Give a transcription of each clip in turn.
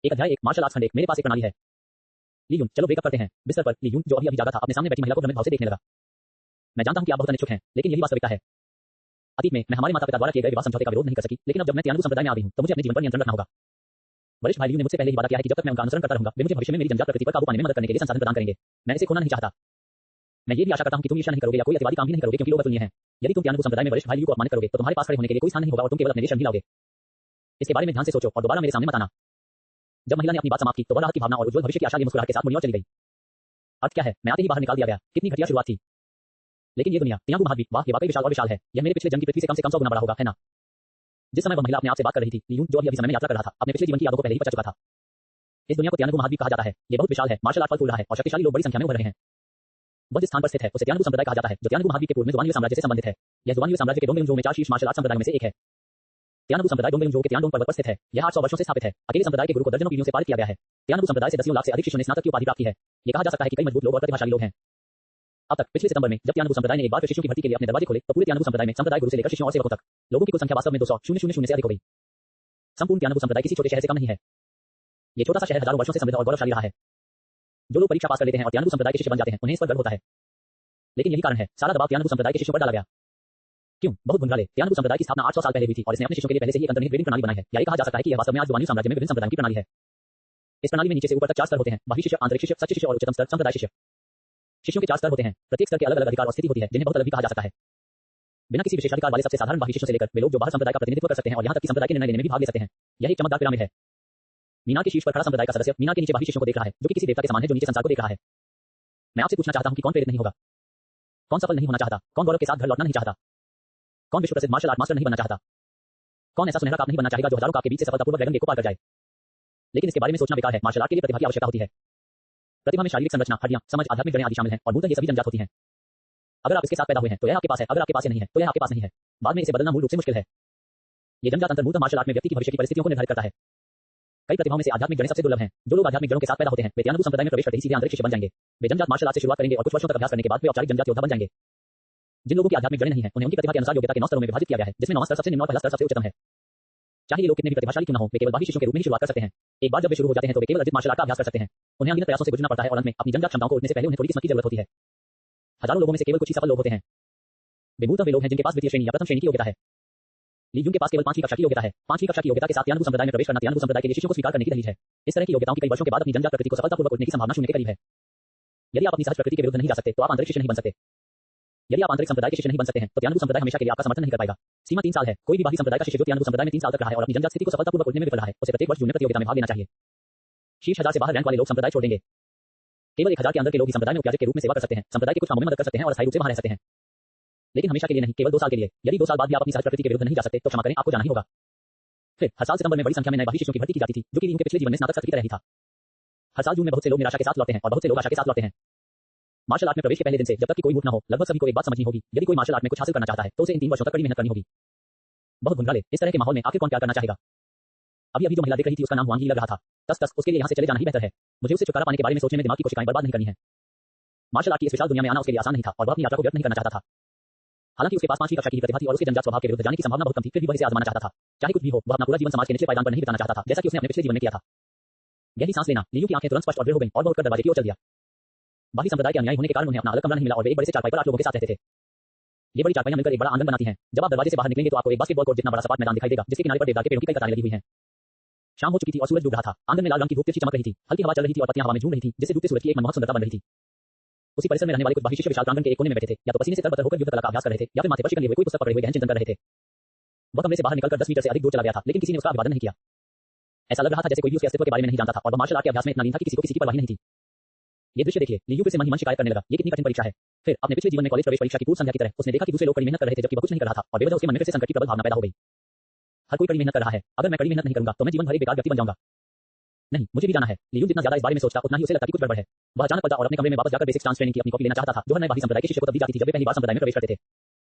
एक अध्याय एक मार्शल आर्ट्स खंड एक मेरे पास एक प्रणाली है। ली यून, चलो ब्रेकअप करते हैं। बिस्तर पर ली यून जो अभी जागा था अपने सामने बैठी महिला को भ्रमित भाव से देखने लगा। मैं जानता हूं कि आप बहुत अनिच्छुक हैं, लेकिन यही वास्तविकता है। अतीत में मैं हमारे माता पिता द्वारा किए गए विवाह समझौते का विरोध नहीं कर सकी, लेकिन अब जब मैं त्यानुगु संप्रदाय में आ गई हूं तो मुझे अपने जीवन पर नियंत्रण रखना होगा। वरिष्ठ भाई ली ने मुझसे पहले ही वादा किया है कि जब तक मैं उनका अनुसरण करता रहूंगा वे मुझे भविष्य में मेरी जन्मजात प्रकृति पर काबू पाने में मदद करने के लिए संसाधन प्रदान करेंगे। मैं इसे खोना नहीं चाहता। मैं ये भी आशा करता हूं कि तुम ईर्ष्या नहीं करोगे या कोई अतिवादी काम भी नहीं करोगे क्योंकि लोग अतुलनीय हैं। यदि तुम त्यानुगु संप्रदाय में वरिष्ठ भाई ली को अपमानित करोगे तो तुम्हारे पास खड़े होने के लिए कोई स्थान नहीं होगा और तुम केवल अपने लिए शर्म ही लाओगे। इसके बारे में ध्यान से सोचो और दोबारा मेरे सामने मत आना। जब महिला ने अपनी बात समाप्त की तो वह राहत की भावना और उज्जवल भविष्य की आशा लिए मुस्कुराहट के साथ मुड़ी और चली गई। अर्थ क्या है, मैं आते ही बाहर निकाल दिया गया। कितनी घटिया शुरुआत थी। लेकिन ये दुनिया, त्यानुगु महाद्वीप, वाह ये वाकई विशाल और विशाल है। यह मेरे पिछले जन्म की पृथ्वी से कम 100 गुना बड़ा होगा, है ना? जिस समय वह महिला अपने आप से बात कर रही थी, ली यून जो अभी समय में यात्रा कर रहा था अपने पिछले जीवन की यादों को पहले ही पचा चुका था। इस दुनिया को त्यानुगु महाद्वीप कहा जाता है। ये बहुत विशाल है, मार्शल आर्ट फल फूल रहा है और शक्तिशाली लोग बड़ी संख्या में उभर रहे हैं। वह जिस स्थान पर स्थित है उसे त्यानुगु संप्रदाय कहा जाता है, जो त्यानुगु महाद्वीप के पूर्व में जुआनग्यू साम्राज्य से संबंधित है। यह जुआनग्यू साम्राज्य के डोंगबेयुंजो में 4 शीर्ष मार्शल आर्ट संप्रदायों में से एक है। त्यानुगु संप्रदाय डोंगबेयुंजो के त्यानडोंग पर्वत पर स्थित है। यह 800 वर्षों से स्थापित है। अकेले संप्रदाय के गुरु को दर्जनों पीढ़ियों से पारित किया गया है। त्यानुगु संप्रदाय से 10 लाख से अधिक शिष्यों ने स्नातक की उपाधि प्राप्त की है। यह कहा जा सकता है कि कई मजबूत लोग और प्रतिभाशाली लोग हैं। अब तक पिछले सितंबर में जब त्यानुगु संप्रदाय ने एक बार फिर शिष्यों की भर्ती के लिए अपने दरवाजे खोले तो पूरे त्यानुगु संप्रदाय में संप्रदाय गुरु से लेकर शिष्यों और सेवकों तक लोगों की कुल संख्या वास्तव में 200,000 से अधिक हो गई। संपूर्ण त्यानुगु संप्रदाय किसी छोटे शहर से कम नहीं है। ये छोटा सा शहर हजारों वर्षों से समृद्ध और गौरवशाली रहा है। जो लोग परीक्षा पास कर लेते हैं और त्यानुगु संप्रदाय के शिष्य बन जाते हैं उन्हें इस पर गर्व होता है। लेकिन यही कारण है सारा दबाव त्यानुगु संप्रदाय के शिष्यों पर डाला गया। क्यों? बहुत भुंगाले। त्यानुगु संप्रदाय की स्थापना 800 साल पहले हुई थी और इसने अपने शिष्यों के लिए पहले से ही एक अंतर्निहित ग्रेडिंग प्रणाली बनाई है। या ये कहा जा सकता है कि यह वास्तव में आज जुआनग्यू साम्राज्य में विभिन्न संप्रदायों की प्रणाली है। इस प्रणाली में नीचे से ऊपर तक 4 स्तर होते हैं, बाह्य शिष्य, आंतरिक शिष्य, सच्चे शिष्य और उच्चतम स्तर संप्रदाय शिष्य। शिष्यों के 4 स्तर होते हैं। प्रत्येक स्तर के अलग अलग अधिकार और स्थिति होती है जिन्हें बहुत अलग भी कहा जा सकता है। बिना किसी विशेषाधिकार वाले सबसे साधारण बाह्य शिष्यों से लेकर वे लोग जो बाहर संप्रदाय का प्रतिनिधित्व कर सकते हैं और यहां तक कि संप्रदाय के निर्णय लेने में भी भाग ले सकते हैं। यह एक चमकदार पिरामिड है। मीनार के शीर्ष पर खड़ा संप्रदाय का सदस्य मीनार के नीचे बाह्य शिष्यों को देख रहा है जो कि किसी देवता के समान है जो नीचे संसार को देख रहा है। मैं आपसे पूछना चाहता हूं कि कौन प्रेरित नहीं होगा, कौन सफल नहीं होना चाहता, कौन गौरव के साथ घर लौटना नहीं चाहता, कौन विश्व प्रसिद्ध मार्शल आर्ट मास्टर नहीं बनना चाहता, कौन ऐसा सुनहरा काप नहीं बनना चाहेगा जो हजारों काप के बीच से सफलतापूर्वक ड्रैगन गेट को पार कर जाए। लेकिन इसके बारे में सोचना बेकार है। मार्शल आर्ट के लिए प्रतिभा की आवश्यकता होती है। प्रतिभा में शारीरिक संरचना, हड्डियां, समझ, आध्यात्मिक जड़ें आदि शामिल हैं और मूलतः ये सभी जन्मजात होती हैं। अगर आप इसके साथ पैदा हुए हैं तो यह आपके पास है, अगर आपके पास नहीं है तो यह आपके पास नहीं है। बाद में इसे बदलना मूल रूप से मुश्किल है। ये जन्मजात अंतर मूलतः मार्शल आर्ट में व्यक्ति की भविष्य की परिस्थितियों को निर्धारित करता है। कई प्रतिभाओं में से आध्यात्मिक जड़ें सबसे दुर्लभ हैं। जो लोग आध्यात्मिक जड़ों के साथ पैदा होते हैं वे त्यानुगु संप्रदाय में प्रवेश करते ही सीधे आंतरिक शिष्य बन जाएंगे। वे जन्मजात मार्शल आर्ट से शुरुआत करेंगे और कुछ वर्षों तक अभ्यास करने के बाद वे औपचारिक जन्मजात योद्धा बन जाएंगे। जिन लोगों की आध्यात्मिक जड़ें नहीं है उन्हें उनकी प्रतिभा के अनुसार योग्यता के 9 स्तरों में विभाजित किया गया है, जिसमें 9वां स्तर सबसे निम्न और पहला स्तर सबसे उच्चतम है। चाहे ये लोग कितने भी प्रतिभाशाली क्यों न हो, वे केवल बाह्य शिष्यों के रूप में ही शुरुआत कर सकते हैं। एक बार जब वे शुरू हो जाते हैं तो वे केवल अर्जित मार्शल आर्ट का अभ्यास कर सकते हैं। उन्हें अनगिनत प्रयासों से गुजरना पड़ता है और अंत में अपनी जन्मजात क्षमताओं को उठने से पहले उन्हें थोड़ी किस्मत की जरूरत होती है। हजारों लोगों में से केवल कुछ ही सफल लोग होते हैं। वे मूलतः वे लोग हैं जिनके पास द्वितीय श्रेणी या प्रथम श्रेणी की योग्यता है। ली यून के पास केवल 5वीं कक्षा की योग्यता है। 5वीं कक्षा की योग्यता के साथ त्यानुगु संप्रदाय में प्रवेश करना त्यानुगु संप्रदाय के लिए शिष्यों को स्वीकार करने की दलील है। इस तरह की योग्यताओं की कई वर्षों के बाद अपनी जन्मजात प्रकृति को सफलतापूर्वक उठने की संभावना शून्य के करीब है। यदि आप अपनी सहज प्रकृति के विरुद्ध नहीं जा सकते तो आप आंतरिक शिष्य नहीं बन सकते। यदि आप आंतरिक संप्रदाय के शिष्य नहीं बन सकते हैं तो त्यानुगु संप्रदाय हमेशा के लिए आपका समर्थन नहीं कर पाएगा। सीमा 3 साल है। कोई भी बाह्य संप्रदाय का शिष्य जो त्यानुगु संप्रदाय में 3 साल तक रहा है और अपनी जन्मजात स्थिति को सफलतापूर्वक उठने में विफल रहा है उसे प्रत्येक वर्ष जूनियर प्रतियोगिता में भाग लेना चाहिए। शीर्ष 1000 से बाहर रैंक वाले लोग संप्रदाय छोड़ देंगे। केवल 1000 के अंदर के लोग ही संप्रदाय में उपयाजक के रूप में सेवा कर सकते हैं, संप्रदाय के कुछ कामों में मदद कर सकते हैं और अस्थायी रूप से वहां रह सकते हैं। लेकिन हमेशा के लिए नहीं, केवल 2 साल के लिए। यदि 2 साल बाद भी आप अपनी सहज प्रकृति के विरुद्ध नहीं जा सकते तो क्षमा करें, आपको जाना ही होगा। फिर हर साल सितंबर में बड़ी संख्या में नए बाह्य शिष्यों की भर्ती की जाती थी जो कि उनके पिछले जीवन में स्नातक सत्र की तरह ही था। हर साल जून में बहुत से लोग निराशा के साथ लौटते हैं और बहुत से लोग आशा के साथ लौटते हैं। मार्शल आर्ट में प्रवेश के पहले दिन से जब तक कि कोई मूर्ख न हो लगभग सभी को एक बात समझनी होगी, यदि कोई मार्शल आर्ट में कुछ हासिल करना चाहता है तो उसे इन 3 वर्षों तक कड़ी मेहनत करनी होगी। बहुत भुंगाले। इस तरह के माहौल में आखिर कौन क्या करना चाहेगा? अभी जो महिला देख रही थी उसका नाम वांग ही लग रहा था। तस उसके लिए यहाँ से चले जाना ही बेहतर है। मुझे उसे छुटकारा पाने के बारे में सोचने में दिमाग की कोशिकाएं बर्बाद नहीं करनी है। मार्शल आर्ट की इस विशाल दुनिया में आना उसके लिए आसान नहीं था और वह अपनी यात्रा को व्यर्थ नहीं करना चाहता था। हालांकि उसके पास 5वीं कक्षा की प्रतिभा थी और उसके जन्मजात स्वभाव के विरुद्ध जाने की संभावना बहुत कम थी, फिर भी वह इसे आजमाना चाहता था। चाहे कुछ भी हो, वह अपना पूरा जीवन समाज के निचले पायदान पर नहीं बिताना चाहता था जैसा कि उसने अपने पिछले जीवन में किया था। गहरी सांस लेना। ली यून की आंखें तुरंत स्पष्ट और दृढ़ हो गईं और वह उठकर दरवाजे की ओर चल दिया। बाकी संप्रदाय के अनुयायी होने के कारण उन्हें अपना अलग कमरा नहीं मिला और वे एक बड़े से चारपाई पर 8 लोगों के साथ रहते थे। ये बड़ी चारपाइयां मिलकर एक बड़ा आंगन बनाती हैं। जब आप दरवाजे से बाहर निकलेंगे तो आपको एक बास्केटबॉल कोर्ट जितना बड़ा सपाट मैदान दिखाई देगा जिसके किनारे पर देवदार के पेड़ों की कई कतारें लगी हुई हैं। शाम हो चुकी थी और सूरज डूब रहा था। आंगन में लाल रंग की धूप तिरछी चमक रही थी। हल्की हवा चल रही थी और पत्तियां हवा में झूम रही थी जिससे डूबते सूरज की एक मनमोहक सुंदरता बन रही थी। उसी परिसर में रहने वाले कुछ बाह्य शिष्य विशाल प्रांगण के एक कोने में बैठे थे, या तो पसीने से तरबतर होकर युद्ध कला का अभ्यास कर रहे थे या फिर माथे पर शिकन लिए हुए कोई पुस्तक पकड़े हुए गहन चिंतन कर रहे थे। वह कमरे से बाहर निकलकर 10 मीटर से अधिक दूर चला गया था लेकिन किसी ने उसका अभिवादन नहीं किया। ऐसा लग रहा था जैसे कोई भी उसके अस्तित्व के बारे में नहीं जानता था और वह मार्शल आर्ट के अभ्यास में इतना लीन था कि किसी को किसी की परवाह नहीं थी। ये दृश्य देखिए। ली यून फिर से मन ही मन शिकायत करने लगा, ये कितनी कठिन परीक्षा है। फिर अपने पिछले जीवन में कॉलेज प्रवेश परीक्षा की पूर्व संध्या की तरह उसने देखा कि दूसरे लोग कड़ी मेहनत कर रहे थे जबकि वह कुछ नहीं कर रहा था और बेवजह उसके मन में फिर से संकट की प्रबल भावना पैदा हो गई। हर कोई कड़ी मेहनत कर रहा है, अगर मैं कड़ी मेहनत नहीं करूंगा तो मैं जीवन भर एक बेकार व्यक्ति बन जाऊंगा। नहीं, मुझे भी जाना है। ली यून जितना ज्यादा इस बारे में सोचता उतना ही उसे लगता कि कुछ गड़बड़ है। वह अचानक पलटा और अपने कमरे में वापस जाकर बेसिक डांस ट्रेनिंग की अपनी कॉपी लेना चाहता था जो हर नए बाह्य संप्रदाय के शिष्य को तब दी जाती थी जब वे पहली बार संप्रदाय में प्रवेश करते थे।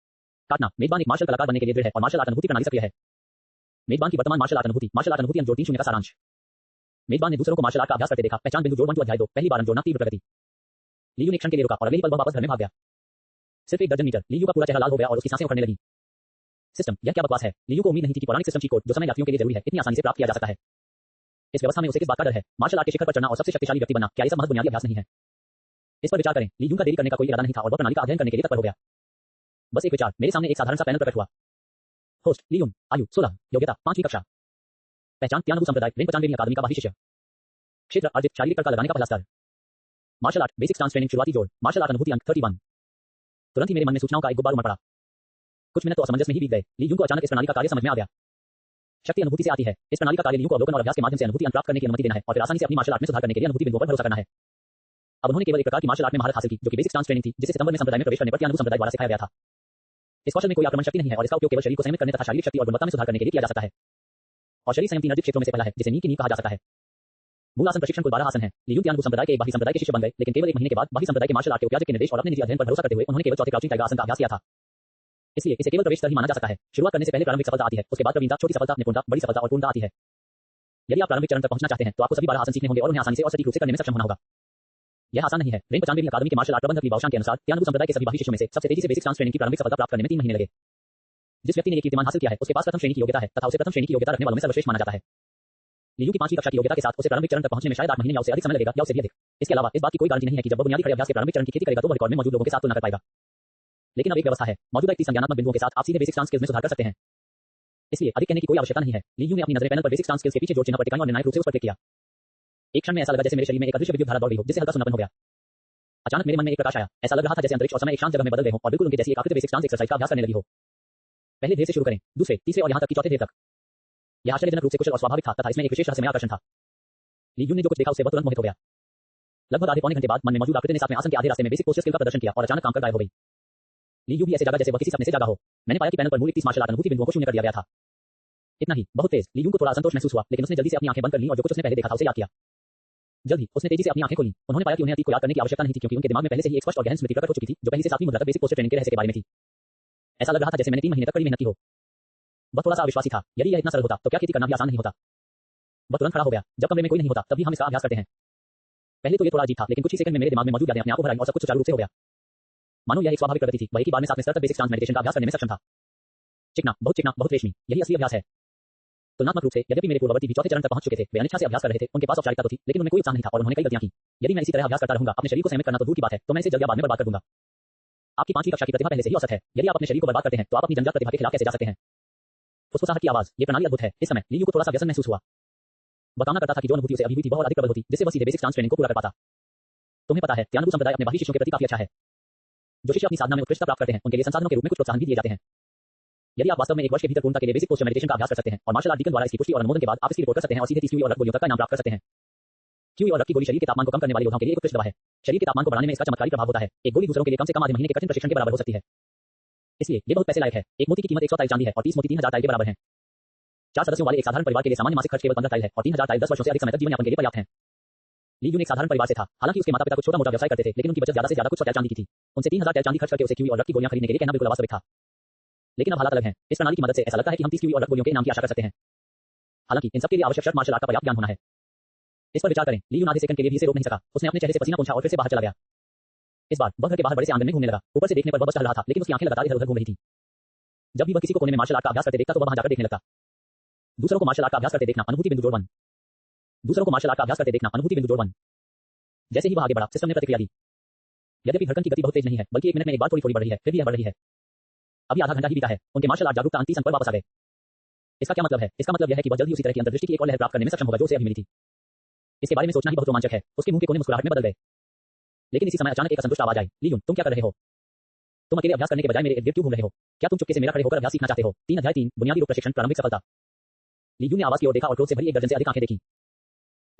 काटना। मेजबान एक मार्शल कलाकार बनने के लिए दृढ़ है और मार्शल आर्ट अनुभूति प्रणाली सक्रिय है। मेजबान की वर्तमान मार्शल आर्ट अनुभूति। मार्शल आर्ट अनुभूति जोड़ 3 का सारांश। मेजबान ने दूसरों को मार्शल आर्ट का अभ्यास करते देखा। पहचान बिंदु जोड़ 1 अध्याय 2 पहली बार जोड़ना तीव्र प्रगति। ली यून एक क्षण के लिए रुका और अगले ही पल वह वापस घर में भाग गया। सिर्फ 1 दर्जन मीटर। ली यून का पूरा चेहरा लाल हो गया और उसकी सांसें उखड़ने लगी। सिस्टम, यह क्या बकवास है। ली यून को उम्मीद नहीं थी कि पौराणिक सिस्टम चीट कोड जो समय यात्रियों के लिए जरूरी है इतनी आसानी से प्राप्त किया जा सकता है। इस व्यवस्था में उसे किस बात का डर है? मार्शल आर्ट के शिखर पर चढ़ना और सबसे शक्तिशाली व्यक्ति बनना, क्या ये सब महज बुनियादी अभ्यास नहीं है? इस पर विचार करें। ली यूं का देरी करने का कोई इरादा नहीं था और वह प्रणाली का अध्ययन करने के लिए तत्पर हो गया। बस एक विचार, मेरे सामने एक साधारण सा पैनल प्रकट हुआ। होस्ट ली यून, आयु 16, योग्यता 5वीं कक्षा, पहचान तियानबू संप्रदाय, रेंज 95वीं अकादमी का बाही शिष्य, क्षेत्र अर्जित, शारीरिक तड़का लगाने का पहला स्तर, martial art basic stance training शुरुआती जोड़, मार्शल आर्ट अनुभूति अंक 31। तुरंत ही मेरे मन में सूचनाओं का एक गुब्बार उमड़ पड़ा। कुछ मिनट तो असमंजस में ही बीत गए। ली यून को अचानक इस प्रणाली का कार्य समझ में आ गया। शक्ति अनुभूति से आती है। इस प्रणाली का कार्य ली यून को अवलोकन और अभ्यास के माध्यम से अनुभूति अंक प्राप्त करने की अनुमति देना है और फिर आसानी से अपनी मार्शल आर्ट में सुधार करने के लिए अनुभूति बिंदुओं पर भरोसा करना है। अब उन्होंने केवल एक प्रकार की मार्शल आर्ट में महारत हासिल की जो कि बेसिक स्टांस ट्रेनिंग थी, जिसे सितंबर में संप्रदाय में प्रवेश करने पर तियानबू संप्रदाय द्वारा सिखाया गया था। इस कौशल में कोई आक्रमण शक्ति नहीं है और इसका उपयोग केवल शरीर को संयमित करने तथा शारीरिक शक्ति और गुणवत्ता में सुधार करने के लिए किया जा सकता है। और शरीर संयम 3 अर्जित क्षेत्रों में से पहला है जिसे नी की नींव कहा जा सकता है। मूल आसन प्रशिक्षण कुल 12 आसन है। ली यून तियानबू संप्रदाय के एक बाही संप्रदाय के शिष्य बन गए, लेकिन केवल 1 महीने के बाद बाही संप्रदाय के मार्शल आर्ट के उपयाजक के निर्देश और अपने निजी अध्ययन पर भरोसा करते हुए उन्होंने केवल चौथे क्राउचिंग टाइगर आसन का अभ्यास किया था। इसलिए इसे केवल प्रवेश स्तर ही माना जा सकता है। शुरुआत करने से पहले प्रारंभिक सफलता आती है, उसके बाद प्रवीणता, छोटी सफलता, निपुणता, बड़ी सफलता और पूर्णता आती है। यदि आप प्रारंभिक चरण तक पहुंचना चाहते हैं तो आपको सभी 12 आसन सीखने होंगे और उन्हें आसानी से और सटीक रूप से करने में सक्षम होना होगा। यह आसान नहीं है। रेंज 95वीं अकादमी के मार्शल आर्ट प्रबंधक ली बाओशान के अनुसार तियानबू संप्रदाय के सभी बाही शिष्यों में से सबसे तेजी से बेसिक स्टांस ट्रेनिंग की प्रारंभिक सफलता प्राप्त करने में 3 महीने लगे। जिस व्यक्ति ने ये कीर्तिमान हासिल किया है उसके पास प्रथम श्रेणी की योग्यता है तथा उसे प्रथम श्रेणी की योग्यता रखने वालों में सर्वश्रेष्ठ माना जाता है। ली यून की 5वीं कक्षा की योग्यता के साथ उसे प्रारंभिक चरण तक पहुंचने में शायद 8 महीने या उससे अधिक समय लगेगा या उससे भी अधिक। इसके अलावा इस बात की कोई गारंटी नहीं है कि जब वह बुनियादी खड़े अभ्यास के प्रारंभिक चरण की खेती करेगा तो वह रिकॉर्ड में मौजूद लोगों के साथ तुलना कर पाएगा। लेकिन अब एक व्यवस्था है। मौजूदा 31 संज्ञानात्मक बिंदुओं के साथ आप सीधे बेसिक स्टांस स्किल्स में सुधार कर सकते हैं। इसलिए अधिक कहने की कोई आवश्यकता नहीं है। ली यून ने अपनी नजरें पैनल पर बेसिक स्टांस स्किल्स के पीछे जोड़ चिन्ह पर टिकाई और निर्णायक रूप से उस पर क्लिक किया। एक क्षण में ऐसा लगा जैसे मेरे शरीर में एक अदृश्य विद्युत धारा दौड़ रही हो जिससे हल्का सुन्नापन हो गया। अचानक मेरे मन में एक प्रकाश आया। ऐसा लग रहा था जैसे अंतरिक्ष और समय एक शांत जगह में बदल गए हों और बिल्कुल उनके जैसी एक आकृति बेसिक स्टांस एक्सरसाइज का अभ्यास करने लगी हो। पहले ढेर से शुरू करें, दूसरे, तीसरे और यहां तक कि चौथे ढेर तक। यह आश्चर्यजनक रूप से कुशल और स्वाभाविक था तथा इसमें एक विशेष रहस्यमय आकर्षण था। ली यून ने जो कुछ देखा उससे वह तुरंत मोहित हो गया। लगभग आधे पौने घंटे बाद मन में मौजूद आकृति ने 7वें आसन के आधे रास्ते में बेसिक पोस्चर स्किल का प्रदर्शन किया और अचानक काम कर गायब हो गई। ली यून भी ऐसे जागा जैसे वह किसी सपने से जागा हो। मैंने पाया कि पैनल पर मूल 31 मार्शल आर्ट अनुभूति बिंदुओं को शून्य कर दिया गया था। इतना ही, बहुत तेज। ली यून को थोड़ा असंतोष महसूस हुआ, लेकिन उसने जल्दी से अपनी आंखें बंद कर ली और जो कुछ उसने पहले देखा था उसे याद किया। जल्द ही उसने तेजी से अपनी आंखें खोली। उन्होंने पाया कि उन्हें अतीत को याद करने की आवश्यकता नहीं थी क्योंकि उनके दिमाग में पहले से ही एक स्पष्ट और गहन स्मृति प्रकट हो चुकी थी जो पहले से 7वीं मुद्रा तक बेसिक पोस्चर ट्रेनिंग के रहस्य के बारे में थी। ऐसा लग रहा था जैसे मैंने 3 महीने तक कड़ी मेहनत की हो। वह थोड़ा सा अविश्वासी था। यदि यह इतना सरल होता तो क्या खेती करना भी आसान नहीं होता। वह तुरंत खड़ा हो गया। जब कमरे में कोई नहीं होता तब भी हम इसका अभ्यास करते हैं। पहले तो ये थोड़ा अजीब था, लेकिन कुछ ही सेकंड में मेरे दिमाग में मौजूद यादें अपने आप को भराई और सब कुछ सुचारू रूप से हो गया। मानो यह एक स्वाभाविक प्रगति थी। वह एक ही बार में 7वें स्तर तक बेसिक स्टांस मेडिटेशन का अभ्यास करने में सक्षम था। चिकना, बहुत रेशमी, यही असली अभ्यास है। तुलनात्मक रूप से यद्यपि मेरे पूर्ववर्ती भी चौथे चरण तक पहुंच चुके थे, वे अनिच्छा से अभ्यास कर रहे थे, उनके पास औपचारिकता तो थी, लेकिन उनमें कोई उत्साह नहीं था और उन्होंने कई गलतियां की। यदि मैं इसी तरह अभ्यास करता रहूंगा, अपने शरीर को संयमित करना तो दूर की बात है, तो मैं इसे जल्द या बाद में बर्बाद कर दूंगा। आपकी 5वीं कक्षा की प्रतिभा पहले से ही औसत है। यदि आप अपने शरीर को बर्बाद करते हैं तो आप अपनी जन्मजात प्रतिभा के खिलाफ कैसे जा सकते हैं? फुसफुसाहट की आवाज, ये प्रणाली अद्भुत है। इस समय ली यून को थोड़ा सा व्यसन महसूस हुआ। वह कामना करता था कि जो अनुभूति उसे अभी हुई थी वह और अधिक प्रबल होती, जिससे वह सीधे बेसिक स्टांस ट्रेनिंग को पूरा कर पाता। तुम्हें पता है, तियानबू संप्रदाय अपने बाही शिष्यों के प्रति काफी अच्छा है। जो शिष्य अपनी साधना में उत्कृष्टता प्राप्त करते हैं उनके लिए संसाधनों के रूप में कुछ प्रोत्साहन भी दिए जाते हैं। यदि आप वास्तव में 1 वर्ष के भीतर पूर्णता के लिए बेसिक पोस्चर मेडिटेशन का अभ्यास कर सकते हैं और मार्शल आर्ट डीकन द्वारा इसकी पुष्टि और अनुमोदन के बाद आप इसकी रिपोर्ट कर सकते हैं और सीधे 30 क्यूई और रक्त गोलियों तक का इनाम प्राप्त कर सकते हैं। क्यूई और रक्त की गोली शरीर के तापमान को कम करने वाले योद्धाओं के लिए एक उत्कृष्ट दवा है। शरीर के तापमान को बढ़ाने में इसका चमत्कारी प्रभाव होता है। एक गोली दूसरों के लिए कम से कम आधे महीने के कठिन प्रशिक्षण के बराबर हो सकती है। इसलिए ये बहुत पैसे लायक है। एक मोती की कीमत 100 टाइल चांदी है और 30 मोती 3000 टाइल के बराबर है। 4 सदस्यों वाले एक साधारण परिवार के लिए सामान्य मासिक खर्च केवल 15 टाइल है और 3000 टाइल 10 वर्षों से अधिक समय तक जीवन यापन के लिए पर्याप्त है। ली यून एक साधारण परिवार से था। हालांकि उसके माता-पिता कुछ छोटा-मोटा व्यवसाय करते थे, लेकिन उनकी बचत ज्यादा से ज्यादा कुछ 100 टाइल चांदी की थी। उनसे 3000 टाइल चांदी खर्च करके उसे क्यूई और रक्त की गोलियां खरीदने के लिए कहना बिल्कुल अवास्तविक था। लेकिन अब हालात अलग हैं। इस प्रणाली की मदद से ऐसा लगता है कि हम 30 क्यूई और रक्त गोलियों के इनाम की आशा कर सकते हैं। हालांकि इन सब के लिए आवश्यक शर्त मार्शल आर्ट का पर्याप्त ज्ञान होना है। इस पर विचार करें। ली यून आधे सेकंड के लिए भी इसे रोक नहीं सका। उसने अपने चेहरे से पसीना पोंछा और फिर से बाहर चला गया। इस बार वह घर के बाहर बड़े से आंगन में घूमने लगा। ऊपर से देखने पर वह बस चल रहा था, लेकिन उसकी आंखें लगातार इधर-उधर घूम रही थी। जब भी वह किसी को कोने में मार्शल आर्ट का अभ्यास करते देखता तो वह वहां जाकर देखने लगता। दूसरों को मार्शल आर्ट का अभ्यास करते देखना अनुभूति बिंदु जोड़ 1। दूसरों को मार्शल आर्ट का अभ्यास करते देखना अनुभूति बिंदु जोड़ 1। जैसे ही वह आगे बढ़ा, सिस्टम ने प्रतिक्रिया दी। यद्यपि धड़कन की गति बहुत तेज नहीं है, बल्कि 1 मिनट में एक बार थोड़ी-थोड़ी बढ़ रही है, फिर भी यह बढ़ रही है। अभी आधा घंटा ही बीता है। उनके मार्शल आर्ट जागरूकता अंतिम अंक पर वापस आ गए। इसका क्या मतलब है? इसका मतलब यह है कि वह जल्द ही उसी तरह की अंतर्दृष्टि की एक और लहर प्राप्त करने में सक्षम होगा जो उसे अभी मिली थी। इसके बारे में सोचना ही बहुत रोमांचक है। उसके मुंह के कोने मुस्कुराहट में बदल गए। लेकिन इसी समय अचानक एक असंतुष्ट आवाज आई। ली यून, तुम क्या कर रहे हो? तुम अकेले अभ्यास करने के बजाय मेरे इर्द-गिर्द क्यों घूम रहे हो? क्या तुम चुपके से मेरा खड़े होकर अभ्यास सीखना चाहते हो? 3 अध्याय 3 बुनियादी रूप प्रशिक्षण प्रारंभिक सफलता। ली यून ने आवाज की ओर देखा और क्रोध से भरी एक दर्जन से अधिक आंखें देखी।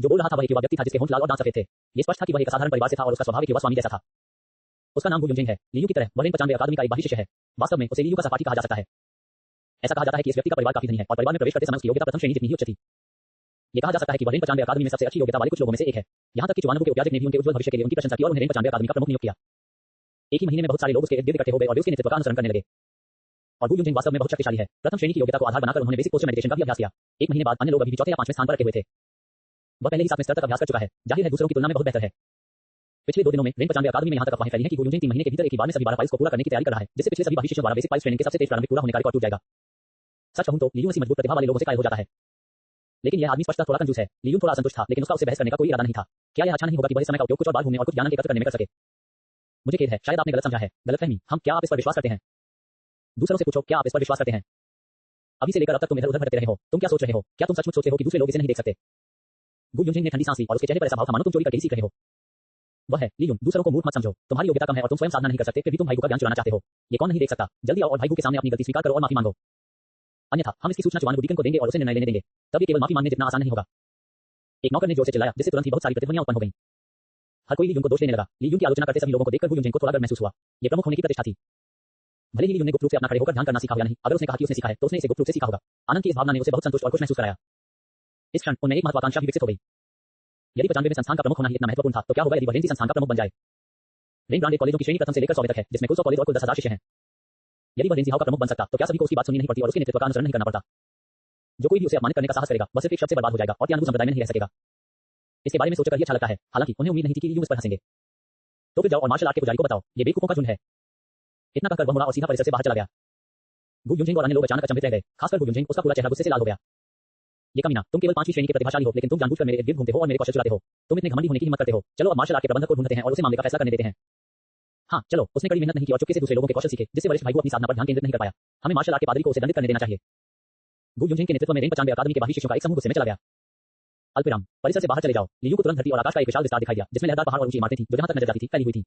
जो बोल रहा था वह एक युवा व्यक्ति था जिसके होंठ लाल और दांत सफेद थे। ये स्पष्ट था कि वह एक असाधारण परिवार से था और उसका स्वभाव एक युवा स्वामी जैसा था। उसका नाम गु युनजिंग है। ली यून की तरह वह रेंज 95 अकादमी का एक बाही शिष्य है। वास्तव में उसे ली यून का सहपाठी कहा जा सकता है। ऐसा कहा जाता है कि इस व्यक्ति का परिवार काफी धनी है और परिवार में प्रवेश करते समय उसकी योग्यता प्रथम श्रेणी जितनी ही उच्च थी। ये कहा जा सकता है कि वह रेंज 95 अकादमी में सबसे अच्छी योग्यता वाले कुछ लोगों में से एक है। यहाँ तक कि चुवानबू के उपयाजक ने भी उनके उज्जवल भविष्य के लिए उनकी प्रशंसा की और उन्हें रेंज 95 अकादमी का प्रमुख नियुक्त किया। एक ही महीने में बहुत सारे लोग उसके इर्द-गिर्द इकट्ठे हो गए और वे उसके नेतृत्व का अनुसरण करने लगे। और गु युनजिंग वास्तव में बहुत शक्तिशाली है। प्रथम श्रेणी की योग्यता को आधार बनाकर उन्होंने बेसिक पोस्चर मेडिटेशन का भी अभ्यास किया। 1 महीने बाद अन्य लोग अभी भी चौथे या 5वें स्थान पर रखे हुए थे। वह पहले ही 7वें स्तर तक अभ्यास कर चुका है। जाहिर है दूसरों की तुलना में बहुत बेहतर है। पिछले 2 दिनों में रेंज 95 अकादमी में यहाँ तक अफवाहें फैली हैं कि गु युनजिंग 3 महीने के भीतर एक ही बार में सभी 12 फाइल्स को पूरा करने की तैयारी कर रहा है, जिससे पिछले सभी बाही शिष्यों द्वारा बेसिक फाइल्स ट्रेनिंग के सबसे तेज प्रारंभिक पूरा होने का रिकॉर्ड टूट जाएगा। सच कहूं तो ली यून इसी मजबूत प्रतिभा वाले लोगों से कायल हो जाता है। लेकिन यह आदमी स्पष्टतः थोड़ा कंजूस है। ली यून थोड़ा असंतुष्ट था, लेकिन उसका उससे बहस करने का कोई इरादा नहीं था। क्या यह अच्छा नहीं होगा कि वह इस समय का उपयोग कुछ और बार घूमने और कुछ ज्ञान एकत्र करने में कर सके? मुझे खेद है, शायद आपने गलत समझा है। गलतफहमी? क्या आप इस पर विश्वास करते हैं? दूसरों से पूछो, क्या आप इस पर विश्वास करते हैं? अभी से लेकर अब तक तुम इधर-उधर भटकते रहे हो। तुम क्या सोच रहे हो? क्या तुम सचमुच सोचते हो कि दूसरे लोग इसे नहीं देख सकते? गु युनजिंग ने ठंडी सांस ली और उसके चेहरे पर ऐसा भाव था मानो तुम चोरी करके ही सीख रहे हो। वह है, ली यून, दूसरों को मूर्ख मत समझो। तुम्हारी योग्यता कम है और तुम स्वयं साधना नहीं कर सकते, फिर भी तुम भाईगु का ज्ञान चुराना चाहते हो। ये कौन नहीं देख सकता? जल्दी आओ और भाईगु के सामने अपनी गलती स्वीकार करो और माफी मांगो। अन्यथा हम इसकी सूचना चुआन वुडीकन को देंगे और उसे निर्णय लेने देंगे। तब ये केवल माफी मांगने जितना आसान नहीं होगा। एक नौकर ने जोर से चिल्लाया, जिससे तुरंत ही बहुत सारी प्रतिध्वनियां उत्पन्न हो गईं। हर कोई ली यून को दोष देने लगा। ली यून की आलोचना करते सभी लोगों को देखकर गु युनजिंग को थोड़ा डर महसूस हुआ। ये प्रमुख होने की प्रतिष्ठा थी। भले ही ली यून ने गुप्त रूप से अपना खड़े होकर ध्यान करना सीखा हो या नहीं, अगर उसने कहा कि उसने सीखा है, तो उसने इसे गुप्त रूप से सीखा होगा। आनंद की इस भावना ने उसे बहुत संतुष्ट और खुश महसूस कराया। इस क्षण उनमें एक महत्वाकांक्षा भी विकसित हो गई। यदि 95 में संस्थान का प्रमुख होना ही इतना महत्वपूर्ण था, तो क्या होगा यदि वह रेंजी संस्थान का प्रमुख बन जाए? रेंज ब्रांडेड कॉलेजों की श्रेणी प्रथम से लेकर 100 तक है, जिसमें कुल 100 कॉलेज और कुल 10,000 शिष्य हैं। यदि वह रेंजी हाउ का प्रमुख बन सकता, तो क्या सभी को उसकी बात सुननी नहीं पड़ती और उसके नेतृत्व का अनुसरण नहीं करना पड़ता? जो कोई भी उसे अपमानित करने का साहस करेगा, वह सिर्फ एक शब्द से बर्बाद हो जाएगा और त्यानुगु संप्रदाय में नहीं रह सकेगा। इसके बारे में सोचकर ये अच्छा लगता है। हालांकि उन्हें उम्मीद नहीं थी कि ली यून इस पर हंसेंगे। तो फिर जाओ और मार्शल आर्ट के पुजारी को बताओ, ये बेवकूफों का झुंड है। इतना कहकर वह मुड़ा और सीधा परिसर से बाहर चला गया। गु युनजिंग और अन्य लोग अचानक अचंभित रह गए, खासकर गु युनजिंग, उसका पूरा चेहरा गुस्से से लाल हो गया। ये कमीना, तुम केवल 5वीं श्रेणी के प्रतिभाशाली हो, लेकिन तुम जानबूझकर मेरे इर्द-गिर्द घूमते हो और मेरे कौशल चुराते हो। तुम इतने घमंडी होने की हिम्मत करते हो। चलो अब मार्शल आर्ट के प्रबंधक को ढूंढते हैं और उसे मामले का फैसला करने देते हैं। हाँ, चलो। उसने कड़ी मेहनत नहीं की और चुपके से दूसरे लोगों के कौशल सीखे, जिससे वरिष्ठ भाई को अपनी साधना पर ध्यान केंद्रित नहीं कर पाया। हमें मार्शल आर्ट के पादरी को उसे दंडित करने देना चाहिए। गु युनजिंग के नेतृत्व में रेंज 95 अकादमी के बागी शिष्यों का एक समूह गुस्से में चला गया। अल्पविराम, परिसर से बाहर चले जाओ। ली यून को तुरंत धरती और आकाश का एक विशाल विस्तार दिखाई दिया, जिसमें लहरदार पहाड़ और ऊंची इमारतें थीं, जो जहां तक नजर जाती थी फैली हुई थी।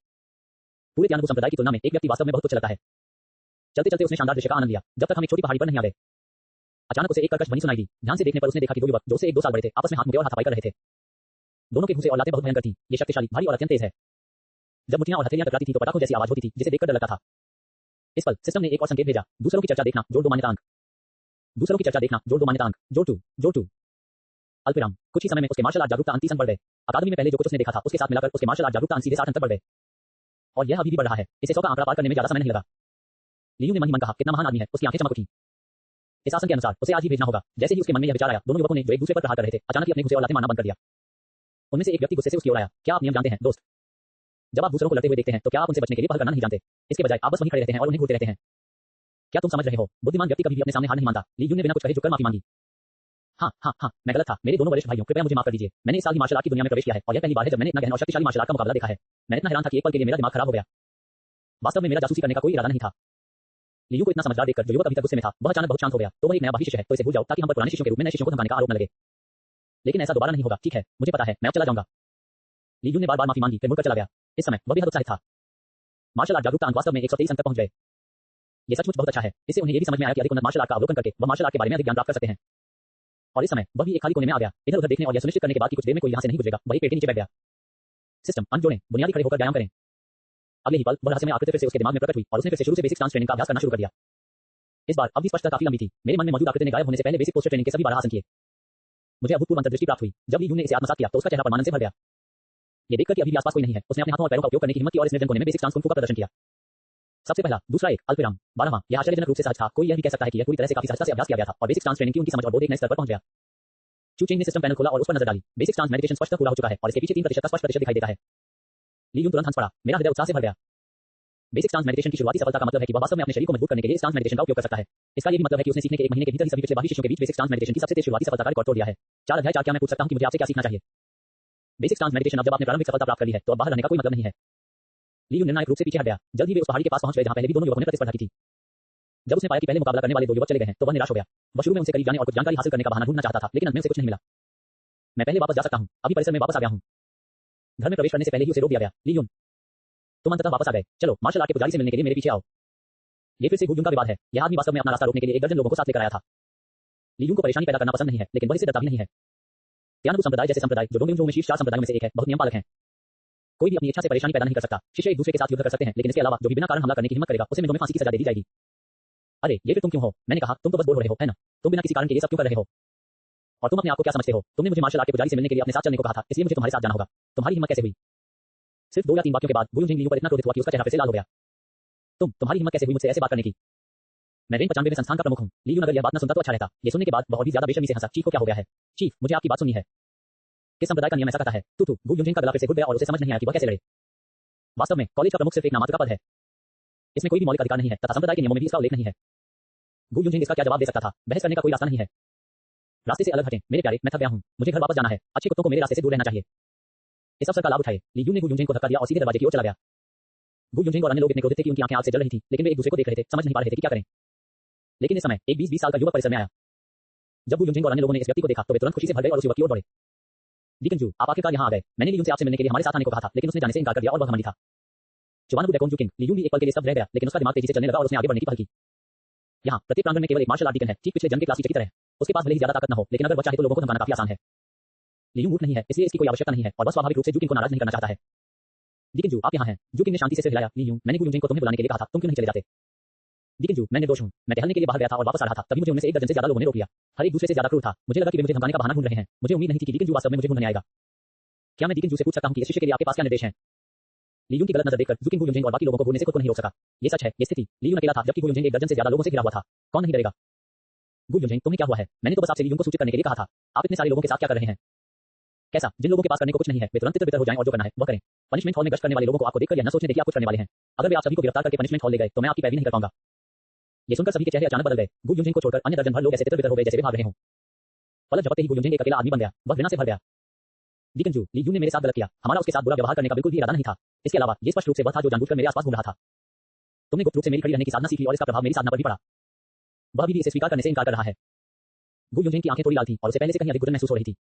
पूरे त्यानुगु संप्रदाय की तुलना में एक व्यक्ति वास्तव में बहुत तुच्छ लगता है। चलते चलते उसने शानदार दृश्य का आनंद लिया, जब तक हम एक छोटी पहाड़ी पर नहीं आ गए। अचानक उसे एक कर्कश ध्वनि सुनाई दी। ध्यान से देखने पर उसने देखा कि दो युवक, जो से 1-2 साल बड़े थे, आपस में हाथ मुट्ठी और हाथापाई कर रहे थे। दोनों के घूंसे और लातें बहुत भयंकर थीं। ये शक्तिशाली, भारी और अत्यंत तेज है। जब मुट्ठियां और हथेलियां टकराती थीं तो पटाखों जैसी आवाज होती थी, जिसे देखकर डर लगता था। इस पल सिस्टम ने एक और संकेत भेजा, दूसरों की चर्चा देखना, जोड़ 2 मान्यता अंक। दूसरों की चर्चा देखना, जोड़ 2 मान्यता अंक, जोड़ 2। अल्पविराम, कुछ ही समय में उसके मार्शल आर्ट जागरूकता अंक 30 अंक बढ़ गए। अकादमी में पहले जो कुछ उसने देखा था, उसके साथ मिलाकर उसके मार्शल आर्ट जागरूकता अंक सीधे 60 अंक तक बढ़ गए। और यह अभी भी बढ़ रहा है। इसे 100 का आंकड़ा पार करने में ज्यादा समय नहीं लगा। ली यून ने मन ही मन कहा, कितना महान आदमी है। उसकी आंखें चमक उठी। इस आसन के अनुसार उसे आज ही भेजना होगा। जैसे ही उसके मन में यह विचार आया, दोनों युवकों ने जो एक दूसरे पर प्रहार कर रहे थे, अचानक ही अपने घुसे और लातें मारना बंद कर दिया। उनमें से एक व्यक्ति गुस्से से उसकी ओर आया, क्या आप नियम जानते हैं, दोस्त? जब आप दूसरों को लड़ते हुए देखते हैं, तो क्या आप उनसे बचने के लिए पहल करना नहीं जानते? इसके बजाय आप बस वहीं खड़े रहते हैं और उन्हें घूरते रहते हैं। क्या तुम समझ रहे हो? बुद्धिमान व्यक्ति कभी भी अपने सामने हार नहीं मानता। ली यून ने बिना कुछ कहे झुककर माफी मांगी। हाँ, मैं गलत था। मेरे दोनों वरिष्ठ भाइयों, कृपया मुझे माफ कर दीजिए। मैंने इस साल ही मार्शल आर्ट की दुनिया में प्रवेश किया है और यह पहली बार है जब मैंने इतना गहन और शक्तिशाली मार्शल आर्ट का मुकाबला देखा है। मैं इतना हैरान था कि एक पल के लिए मेरा दिमाग खराब हो गया। वास्तव में मेरा जासूसी करने का कोई इरादा नहीं था। ली यून को इतना समझदार देखकर जो युवक अभी तक गुस्से में था, वह अचानक बहुत शांत हो गया। तो वह एक नया बागी शिष्य है, तो इसे भूल जाओ, ताकि हम पर पुराने शिष्यों के रूप में नए शिष्यों को धमकाने का आरोप न लगे। लेकिन ऐसा दोबारा नहीं होगा, ठीक है? मुझे पता है, मैं अब चला जाऊंगा। ली यून ने बार-बार माफी मांगी, फिर मुड़कर चला गया। इस समय वह बेहद उत्साहित था। मार्शल आर्ट जागरूकता अंक वास्तव में 123 अंक तक पहुंच गए। ये सचमुच बहुत अच्छा है। इससे उन्हें ये भी समझ में आया कि अधिक उन्नत मार्शल आर्ट का अवलोकन करके वह मार्शल आर्ट के बारे में अधिक ज्ञान प्राप्त कर सकते हैं। और इस समय वह भी एक खाली कोने में आ गया, इधर-उधर देखने और यह सुनिश्चित करने के बाद कि कुछ देर में कोई यहां से नहीं गुजरेगा, वही पेड़ के नीचे बैठ गया। सिस्टम अंक जोड़ें, बुनियादी खड़े होकर व्यायाम करें। अगले ही पल वह रहस्यमय आकृति फिर से उसके दिमाग में प्रकट हुई और उसने फिर से शुरू से बेसिक स्टांस ट्रेनिंग का अभ्यास करना शुरू कर दिया। इस बार अब भी स्पष्टता काफी लंबी थी। मेरे मन में मौजूद आकृति ने गायब होने से पहले बेसिक पोस्चर ट्रेनिंग के सभी 12 आसन किए। मुझे अभूतपूर्व अंतर्दृष्टि प्राप्त हुई। जब ली यून ने इसे आत्मसात किया तो उसका चेहरा परमानंद से भर गया। ये देखकर कि अभी भी आसपास कोई नहीं है, उसने अपने हाथों और पैरों का उपयोग करने की हिम्मत की और इस निर्जन कोने में बेसिक स्टांस कुंफू का प्रदर्शन किया। सबसे पहला, दूसरा एक, अल्पविराम, 12वां। यह आश्चर्यजनक रूप से सहज था। कोई यह भी कह सकता है कि यह पूरी तरह से काफी सहजता से अभ्यास किया गया था और बेसिक स्टांस ट्रेनिंग की उनकी समझ और बोध एक नए स्तर पर पहुंच गया। चू चेंग ने सिस्टम पैनल खोला और उस पर नजर डाली। बेसिक स्टांस मेडिटेशन स्पष्ट पूरा हो चुका है और इसके पीछे 3% का स्पष्ट प्रतिशत दिखाई देता है। ली यून तुरंत हंस पड़ा। मेरा हृदय उत्साह से भर गया। बेसिक स्टांस मेडिटेशन की शुरुआती सफलता का मतलब है कि वह वास्तव में अपने शरीर को मजबूत करने के लिए स्टांस मेडिटेशन का उपयोग कर सकता है। इसका ये भी मतलब है कि उसने सीखने के 1 महीने के भीतर ही सभी पिछले बागी शिष्यों के बीच बेसिक स्टांस मेडिटेशन की सबसे तेज शुरुआती सफलता का रिकॉर्ड तोड़ दिया है। 4 अध्याय 4। क्या मैं पूछ सकता हूं कि मुझे आपसे क्या सीखना चाहिए? Basic stance meditation. अब जब आपने प्रारंभिक सफलता प्राप्त कर ली है, तो अब बाहर रहने का कोई मतलब नहीं है। ली यून निर्णायक रूप से पीछे हट गया। जल्द ही वे उस पहाड़ी के पास पहुंच गए जहां पहले भी दोनों युवकों ने प्रतिस्पर्धा की थी। जब उसने पाया कि पहले मुकाबला करने वाले 2 युवक चले गए हैं, तो वह निराश हो गया। वह शुरू में उनसे करीब जाने और कुछ जानकारी हासिल करने का बहाना ढूंढना चाहता था, लेकिन अंत में उसे कुछ नहीं मिला। मैं पहले वापस जा सकता हूं। अभी परिसर में वापस आ गया हूं। घर में प्रवेश करने से पहले ही उसे रोक दिया गया। ली यून, तुम अंततः वापस आ गए। चलो मार्शल आर्ट के पुजारी से मिलने के लिए मेरे पीछे आओ। ये फिर से गु युन का विवाद है। यह आदमी वास्तव में अपना रास्ता रोकने के लिए 1 दर्जन लोगों को साथ लेकर आया था। ली यून को परेशानी पैदा करना पसंद नहीं है, लेकिन वह इससे डरता भी नहीं है। त्यानुगु संप्रदाय जैसे संप्रदाय, जो डोंगयुनजोंग में शीर्ष 4 संप्रदायों में से एक है, बहुत नियम पालक हैं। कोई भी अपनी इच्छा से परेशानी पैदा नहीं कर सकता। शिष्य एक दूसरे के साथ युद्ध कर सकते हैं, लेकिन इसके अलावा जो भी बिना कारण हमला करने की हिम्मत करेगा, उसे मिनटों में फांसी की सजा दे दी जाएगी। अरे ये फिर तुम क्यों हो? मैंने कहा तुम तो बस बोर हो रहे हो, है ना? तुम बिना किसी कारण के ये सब क्यों कर रहे हो? और तुम अपने आप को क्या समझते हो? तुमने मुझे मार्शल आर्ट के पुजारी से मिलने के लिए अपने साथ चलने को कहा था, इसलिए मुझे तुम्हारे साथ जाना होगा। तुम्हारी हिम्मत कैसे हुई? सिर्फ 2 या 3 वाक्यों के बाद गु युनजिंग ली यून पर इतना क्रोधित हुआ कि उसका चेहरा फिर से लाल हो गया। तुम्हारी हिम्मत कैसे हुई मुझसे ऐसे बात करने की? मैं रेंज 95 में संस्थान का प्रमुख हूं। ली यून अगर यह बात न सुनता तो अच्छा रहता। ये सुनने के बाद वह और भी ज्यादा बेशर्मी से हंसा। चीफ को क्या हो गया है? चीफ, मुझे आपकी बात सुननी है। किस संप्रदाय का नियम ऐसा कहता है? तू गु युनजिंग का गला फिर से घुट गया और उसे समझ नहीं आया कि वह कैसे लड़े। वास्तव में कॉलेज का प्रमुख सिर्फ एक नामात्र का पद है। इसमें कोई भी मौलिक अधिकार नहीं है तथा संप्रदाय के नियमों में भी इसका उल्लेख नहीं है। गु युनजिंग इसका क्या जवाब दे सकता था? बहस करने का कोई रास्ता नहीं है। रास्ते से अलग हटें मेरे प्यारे, मैं थक गया हूँ, मुझे घर वापस जाना है, अच्छे कुत्तों को मेरे रास्ते से दूर रहना चाहिए। इस अवसर का लाभ उठाए ली यून ने गु युनझेंग को धक्का दिया और सीधे दरवाजे की ओर चला गया। गु युनझेंग और अन्य लोग इतने क्रोधित थे कि उनकी आंखें आग से जल रही थी, लेकिन वे एक दूसरे को देख रहे थे, समझ नहीं पा रहे थे कि क्या करें। लेकिन इस समय एक 20 साल का युवक परिसर में आया। जब गु युनझेंग और अन्य लोगों ने इस व्यक्ति को देखा तो वे तुरंत खुशी से भर गए और उस युवक की ओर दौड़े। लीकेन जू, आप आखिरकार यहाँ आ गए। मैंने ली यून से आपसे मिलने के लिए हमारे साथ आने को कहा था, लेकिन उसने जाने से इनकार कर दिया और वह घमंडी था। चुवानबु डेकोंग जुकिंग, ली यून भी एक पल के लिए स्तब्ध रह गया, लेकिन उसका दिमाग तेजी से चलने लगा और उसने आगे बढ़ने की पहल की। यहाँ प्रत्येक प्रांगण में केवल एक मार्शल आर्ट डीकन है, ठीक पिछले जंग के क्लास टीचर की तरह। उसके पास भले ही ज्यादा ताकत न हो, लेकिन अगर वह चाहे तो लोगों को धमकाना काफी आसान है। ली यून मूर्ख नहीं है, इसलिए इसकी कोई आवश्यकता नहीं है और वह स्वाभाविक रूप से जुकिंग को नाराज नहीं करना चाहता है। लीकेन जू, आप यहाँ हैं। जुकिंग ने शांति से सिर हिलाया। ली यून, मैंने गु युनझेंग को तुम्हें बुलाने के लिए कहा था, तुम क्यों नहीं चले जाते? लीकेन जू, मैं निर्दोष हूँ, मैं टहलने के लिए बाहर गया था और वापस आ रहा था, तभी मुझे उनमें से एक दर्जन से ज्यादा लोगों ने रोक लिया। हर एक दूसरे से ज्यादा क्रूर था। मुझे लगा कि वे मुझे धमकाने का बहाना ढूंढ रहे हैं। मुझे उम्मीद नहीं थी कि लीकेन जू वास्तव में मुझे ढूंढने आएगा। क्या मैं लीकेन जू से पूछ सकता हूँ कि इस शिष्य के लिए आपके पास क्या निर्देश हैं? ली यून की गलत नजर देखकर जुकिंग गु युनझेंग और बाकी लोगों को घूरने से खुद को नहीं रोक सका। ये सच है, ये स्थिति। ली यून अकेला था, जबकि गु युनझेंग एक दर्जन से ज्यादा लोगों से घिरा हुआ था। कौन नहीं डरेगा? गु युनझेंग, तुम्हें क्या हुआ है? मैंने तो बस आपसे ली यून को सूचित करने के लिए कहा था। आप इतने सारे लोगों के साथ क्या कर रहे हैं? कैसा? जिन लोगों के पास करने को कुछ नहीं है, वे तुरंत तितर-बितर हो जाएं और जो करना है वह करें। पनिशमेंट हॉल में गश्त करने वाले लोगों को आपको देखकर यह न सोचने दें कि आप कुछ करने वाले हैं। अगर वे आप सभी को गिरफ्तार करके पनिशमेंट हॉल ले गए तो मैं आपकी पैरवी नहीं कर पाऊंगा। ये सुनकर सभी के चेहरे अचानक बदल गए। गु युनझेंग को छोड़कर अन्य दर्जन भर लोग ऐसे तितर-बितर हो गए जैसे वे भाग रहे हों। पलक झपकते ही गु युनझेंग एक अकेला आदमी बन गया। वह घृणा से भर गया। लीकेन जू, ली यून ने मेरे साथ गलत किया। हमारा उसके साथ बुरा व्यवहार करने का बिल्कुल भी इरादा नहीं था। इसके अलावा ये स्पष्ट रूप से वह था जो जानबूझकर मेरे आसपास घूम रहा था। तुमने गुप्त रूप से मेरी खड़ी रहने की साधना सीखी और इसका प्रभाव मेरी साधना पर भी पड़ा। वह भी इसे स्वीकार करने से इनकार कर रहा है। गु युनझेंग की आंखें थोड़ी लाल थीं और उसे पहले से कहीं अधिक घुटन महसूस हो रही थी।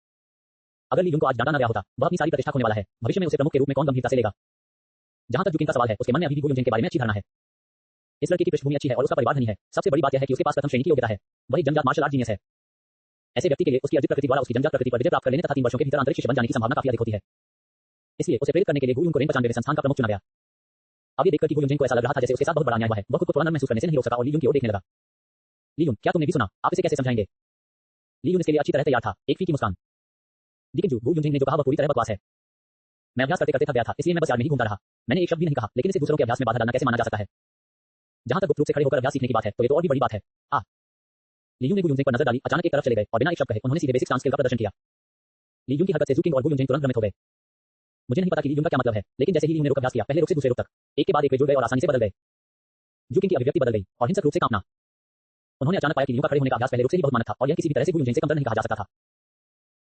अगर ली यून को आज डांटा न गया होता, वह अपनी सारी प्रतिष्ठा खोने वाला है। भविष्य में उसे प्रमुख के रूप में कौन गंभीरता से लेगा? जहां तक जुकिंग का सवाल है, उसके मन में अभी भी गु युनझेंग के बारे में अच्छी धारणा है। इस लड़के की पृष्ठभूमि अच्छी है और उसका परिवार धनी है। सबसे बड़ी बात यह है कि उसके पास प्रथम श्रेणी की योग्यता है। वह एक जंगजात मार्शल आर्ट जीनियस है। ऐसे व्यक्ति के लिए उसकी अर्जित प्रकृति द्वारा उसकी जंगजात प्रकृति पर विजय प्राप्त कर लेने तथा 3 वर्षों के भीतर अंतरिक्ष बन जाने की संभावना काफी अधिक होती है। इसलिए उसे प्रेरित करने के लिए गु यून को रेंग 95वें संस्थान का प्रमुख चुना गया। अब ये देखकर कि गु युनझेंग को ऐसा लग रहा था जैसे उसके साथ बहुत बड़ा अन्याय हुआ है, वह खुद को थोड़ा नर्म महसूस करने से नहीं रोक सका और ली यून की ओर देखने लगा। ली यून, क्या तुमने भी सुना? आप इसे कैसे समझाएंगे? ली यून इसके लिए अच्छी तरह तैयार था। एक फीकी मुस्कान। लीकेन जू, गु युनझेंग ने जो कहा वह पूरी तरह बकवास है। मैं अभ्यास करते करते थक गया था, इसलिए मैं बस यार्ड में ही घूमता रहा। मैंने एक शब्द भी नहीं कहा, लेकिन इसे दूसरों के अभ्यास में बाधा डालना कैसे माना जा सकता है? जहां तक गुप्त रूप से खड़े होकर अभ्यास सीखने की बात है, तो ये तो और भी बड़ी बात है। ली यून ने गु युनझेंग पर नजर डाली, अचानक एक तरफ चले गए और बिना एक शब्द कहे उन्होंने सीधे बेसिक डांस स्किल का प्रदर्शन किया। ली यून की हरकत से जुकिंग और गु युनझेंग तुरंत भ्रमित हो गए। मुझे नहीं पता कि ली यून का क्या मतलब है, लेकिन जैसे ही ली यून ने रुक अभ्यास किया, पहले रुक से दूसरे रुक तक, एक के बाद एक वे जुड़ गए और आसानी से बदल गए। जुकिंग की अभिव्यक्ति बदल गई और हिंसक रूप से कांपना। उन्होंने अचानक पाया कि ली यून का खड़े होने का अभ्यास पहले रुक से ही बहुत मानक था और यह किसी भी तरह से गु युनझेंग से कमतर नहीं कहा जा सकता था।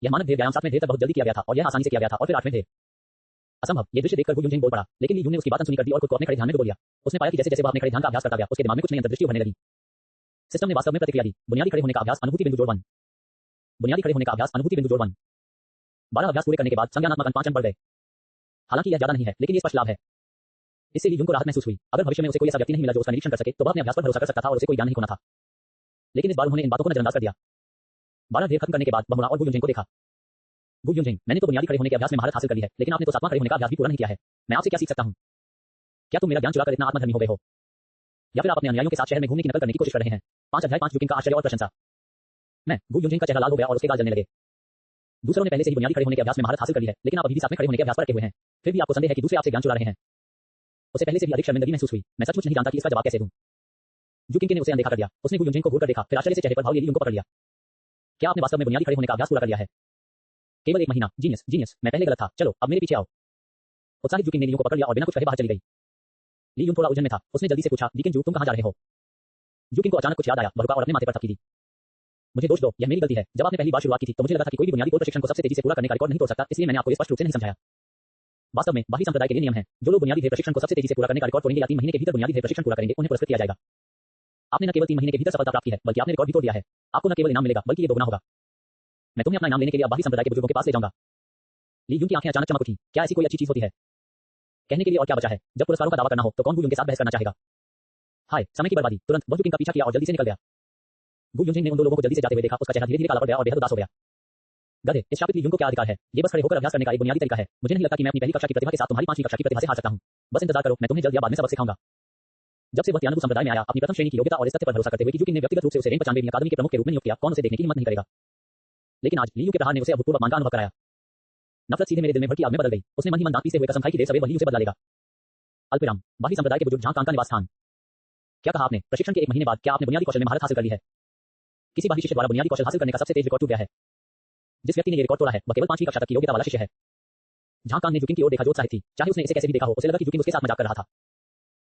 यह मानक ढेर व्यायाम 7वें ढेर तक बहुत जल्दी किया गया था और यह आसानी से किया गया था और फिर 8वें ढेर। असंभव। ये दृश्य देखकर गु युनझेंग बोल पड़ा, लेकिन ली यून ने उसकी बात अनसुनी कर दी और खुद को अपने खड़े ध्यान में डुबो लिया। उसने पाया कि जैसे जैसे वह अपने खड़े ध्यान का अभ्यास करता गया, उसके दिमाग में कुछ नई अंतर्दृष्टि उभरने लगी। सिस्टम ने वास्तव में प्रतिक्रिया दी। बुनियादी खड़े होने का अभ्यास अनुभूति बिंदु जोड़ 1। बुनियादी खड़े होने का अभ्यास अनुभूति बिंदु जोड़ 1। 12 अभ्यास पूरे करने के बाद संज्ञानात्मक अंक 5 अंक बढ़ गए। हालांकि यह ज्यादा नहीं है, लेकिन ये स्पष्ट लाभ है। इससे ली यून को राहत महसूस हुई। अगर भविष्य में उसे कोई ऐसा व्यक्ति नहीं मिला जो उसका निरीक्षण कर सके, तो वह अपने अभ्यास पर भरोसा कर सकता था और उसे कोई ज्ञान नहीं खोना था। लेकिन इस बार उन्होंने इन बातों को नजरअंदाज कर दिया। 12 ढेर खत्म करने के बाद वह मुड़ा और गु युनझेंग को देखा। गु युनझेंग, मैंने तो बुनियादी खड़े होने के अभ्यास में महारत हासिल कर ली है, लेकिन आपने तो 7वां खड़े होने का अभ्यास भी पूरा नहीं किया है। मैं आपसे क्या सीख सकता हूँ? क्या तुम मेरा ज्ञान चुराकर इतना आत्मधर्मी हो गए हो, या फिर आप अपने अनुयायियों के साथ शहर में घूमने की नकल करने की कोशिश कर रहे हैं? 5 अध्याय 5 जुकिंग का आश्चर्य और प्रशंसा। मैं गु युनझेंग का चेहरा लाल हो गया और उसके गाल जलने लगे। दूसरों ने पहले से ही बुनियादी खड़े होने के अभ्यास में महारत हासिल कर ली है, लेकिन आप अभी भी 7वें खड़े होने के अभ्यास पर अटके हुए हैं। फिर भी आपको संदेह है कि दूसरे आपसे ज्ञान चुरा रहे हैं। उसे पहले से भी अधिक शर्मिंदगी महसूस हुई। मैं सचमुच नहीं जानता कि इसका जवाब कैसे दूं। जुकिंग ने उसे अनदेखा कर दिया। उसने गु युनझेंग को घूरकर देखा, फिर आश्चर्य से चेहरे पर भाव लिए ली यून को पकड़ लिया। क्या आपने वास्तव में बुनियादी खड़े होने का अभ्यास पूरा कर लिया है? केवल 1 महीना। जीनियस, जीनियस, मैं पहले गलत था। चलो अब मेरे पीछे आओ। उत्साहित जुकिंग ने ली यून को पकड़ लिया और बिना कुछ कहे बाहर चली गई। ली यून थोड़ा उलझन में था। उसने जल्दी से पूछा, लीकेन जू, तुम कहां जा रहे हो? जुकिंग को अचानक कुछ याद आया। वह रुका और अपने माथे पर थपकी दी। मुझे दोष दो, यह मेरी गलती है। जब आपने पहली बार शुरुआत की थी तो मुझे लगा था कि कोई भी बुनियादी कोर प्रशिक्षण को सबसे तेजी से पूरा करने का रिकॉर्ड नहीं तोड़ सकता, इसलिए मैंने आपको ये स्पष्ट रूप से नहीं समझाया। वास्तव में बाकी संप्रदाय के लिए नियम है, जो लोग बुनियादी ढेर प्रशिक्षण को सबसे तेजी से पूरा करने का रिकॉर्ड तोड़ेंगे या 3 महीने के भीतर बुनियादी ढेर प्रशिक्षण पूरा करेंगे, उन्हें पुरस्कृत किया जाएगा। आपने न केवल 3 महीने के भीतर सफलता प्राप्त की है, बल्कि आपने रिकॉर्ड भी तोड़ दिया है। आपको न केवल इनाम मिलेगा, बल्कि ये दोगुना होगा। मैं तुम्हें अपना इनाम लेने के लिए बाकी संप्रदाय के बुजुर्गों के पास ले जाऊंगा। ली यून की आंखें अचानक चमक उठी। क्या ऐसी कोई अच्छी चीज होती है? कहने के लिए और क्या बचा है? जब पुरस्कारों का दावा करना हो तो कौन गु यून के साथ बहस करना चाहेगा? हाय, समय की बर्बादी। तुरंत वह जुकिंग का पीछा किया और जल्दी से निकल गया। गु युनझेंग ने उन 2 लोगों को जल्दी से जाते हुए देखा। उसका चेहरा धीरे-धीरे काला पड़ गया और बेहद उदास हो गया। गधे, इस शापित ली यून को क्या अधिकार है? ये बस खड़े होकर अभ्यास करने का एक बुनियादी तरीका है। मुझे नहीं लगता कि मैं अपनी पहली कक्षा की प्रतिभा के साथ तुम्हारी 5वीं कक्षा की प्रतिभा से हार सकता हूं। बस इंतजार करो, मैं तुम्हें जल्द या बाद में सबक सिखाऊंगा। जब से वह त्यानुगु संप्रदाय में आया, अपनी प्रथम श्रेणी की योग्यता और इस तथ्य पर भरोसा करते हुए कि जुकिंग ने व्यक्तिगत रूप से उसे रेंग 95वीं अकादमी के प्रमुख के रूप में नियुक्त किया, कौन उसे देखने की हिम्मत नहीं करेगा। लेकिन आज ली यून के प्रहार ने उसे अभूतपूर्व अपमान का अनुभव कराया। नफरत सीधे मेरे दिल में भड़की आग में बदल गई। उसने मन ही मन दांत पीसते हुए कसम खाई कि देर सवेर वही उसे बदला लेगा। अल्पविराम। बाकी संप्रदाय के बुजुर्ग जहां कान का निवास स्थान। क्या कहा आपने? प्रशिक्षण के 1 महीने बाद क्या आपने बुनियादी कौशल में महारत हासिल कर ली है? किसी बाहरी शिष्य द्वारा बुनियादी कौशल हासिल करने का सबसे तेज रिकॉर्ड टूट गया है। जिस व्यक्ति ने ये रिकॉर्ड तोड़ा है वह केवल 5वीं कक्षा तक की योग्यता वाला शिष्य है। जहां कान ने जुकिंग की ओर देखा जो उत्साहित थी, चाहे उसने इसे कैसे भी देखा हो, उसे लगा कि जुकिंग उसके साथ मजाक कर रहा था।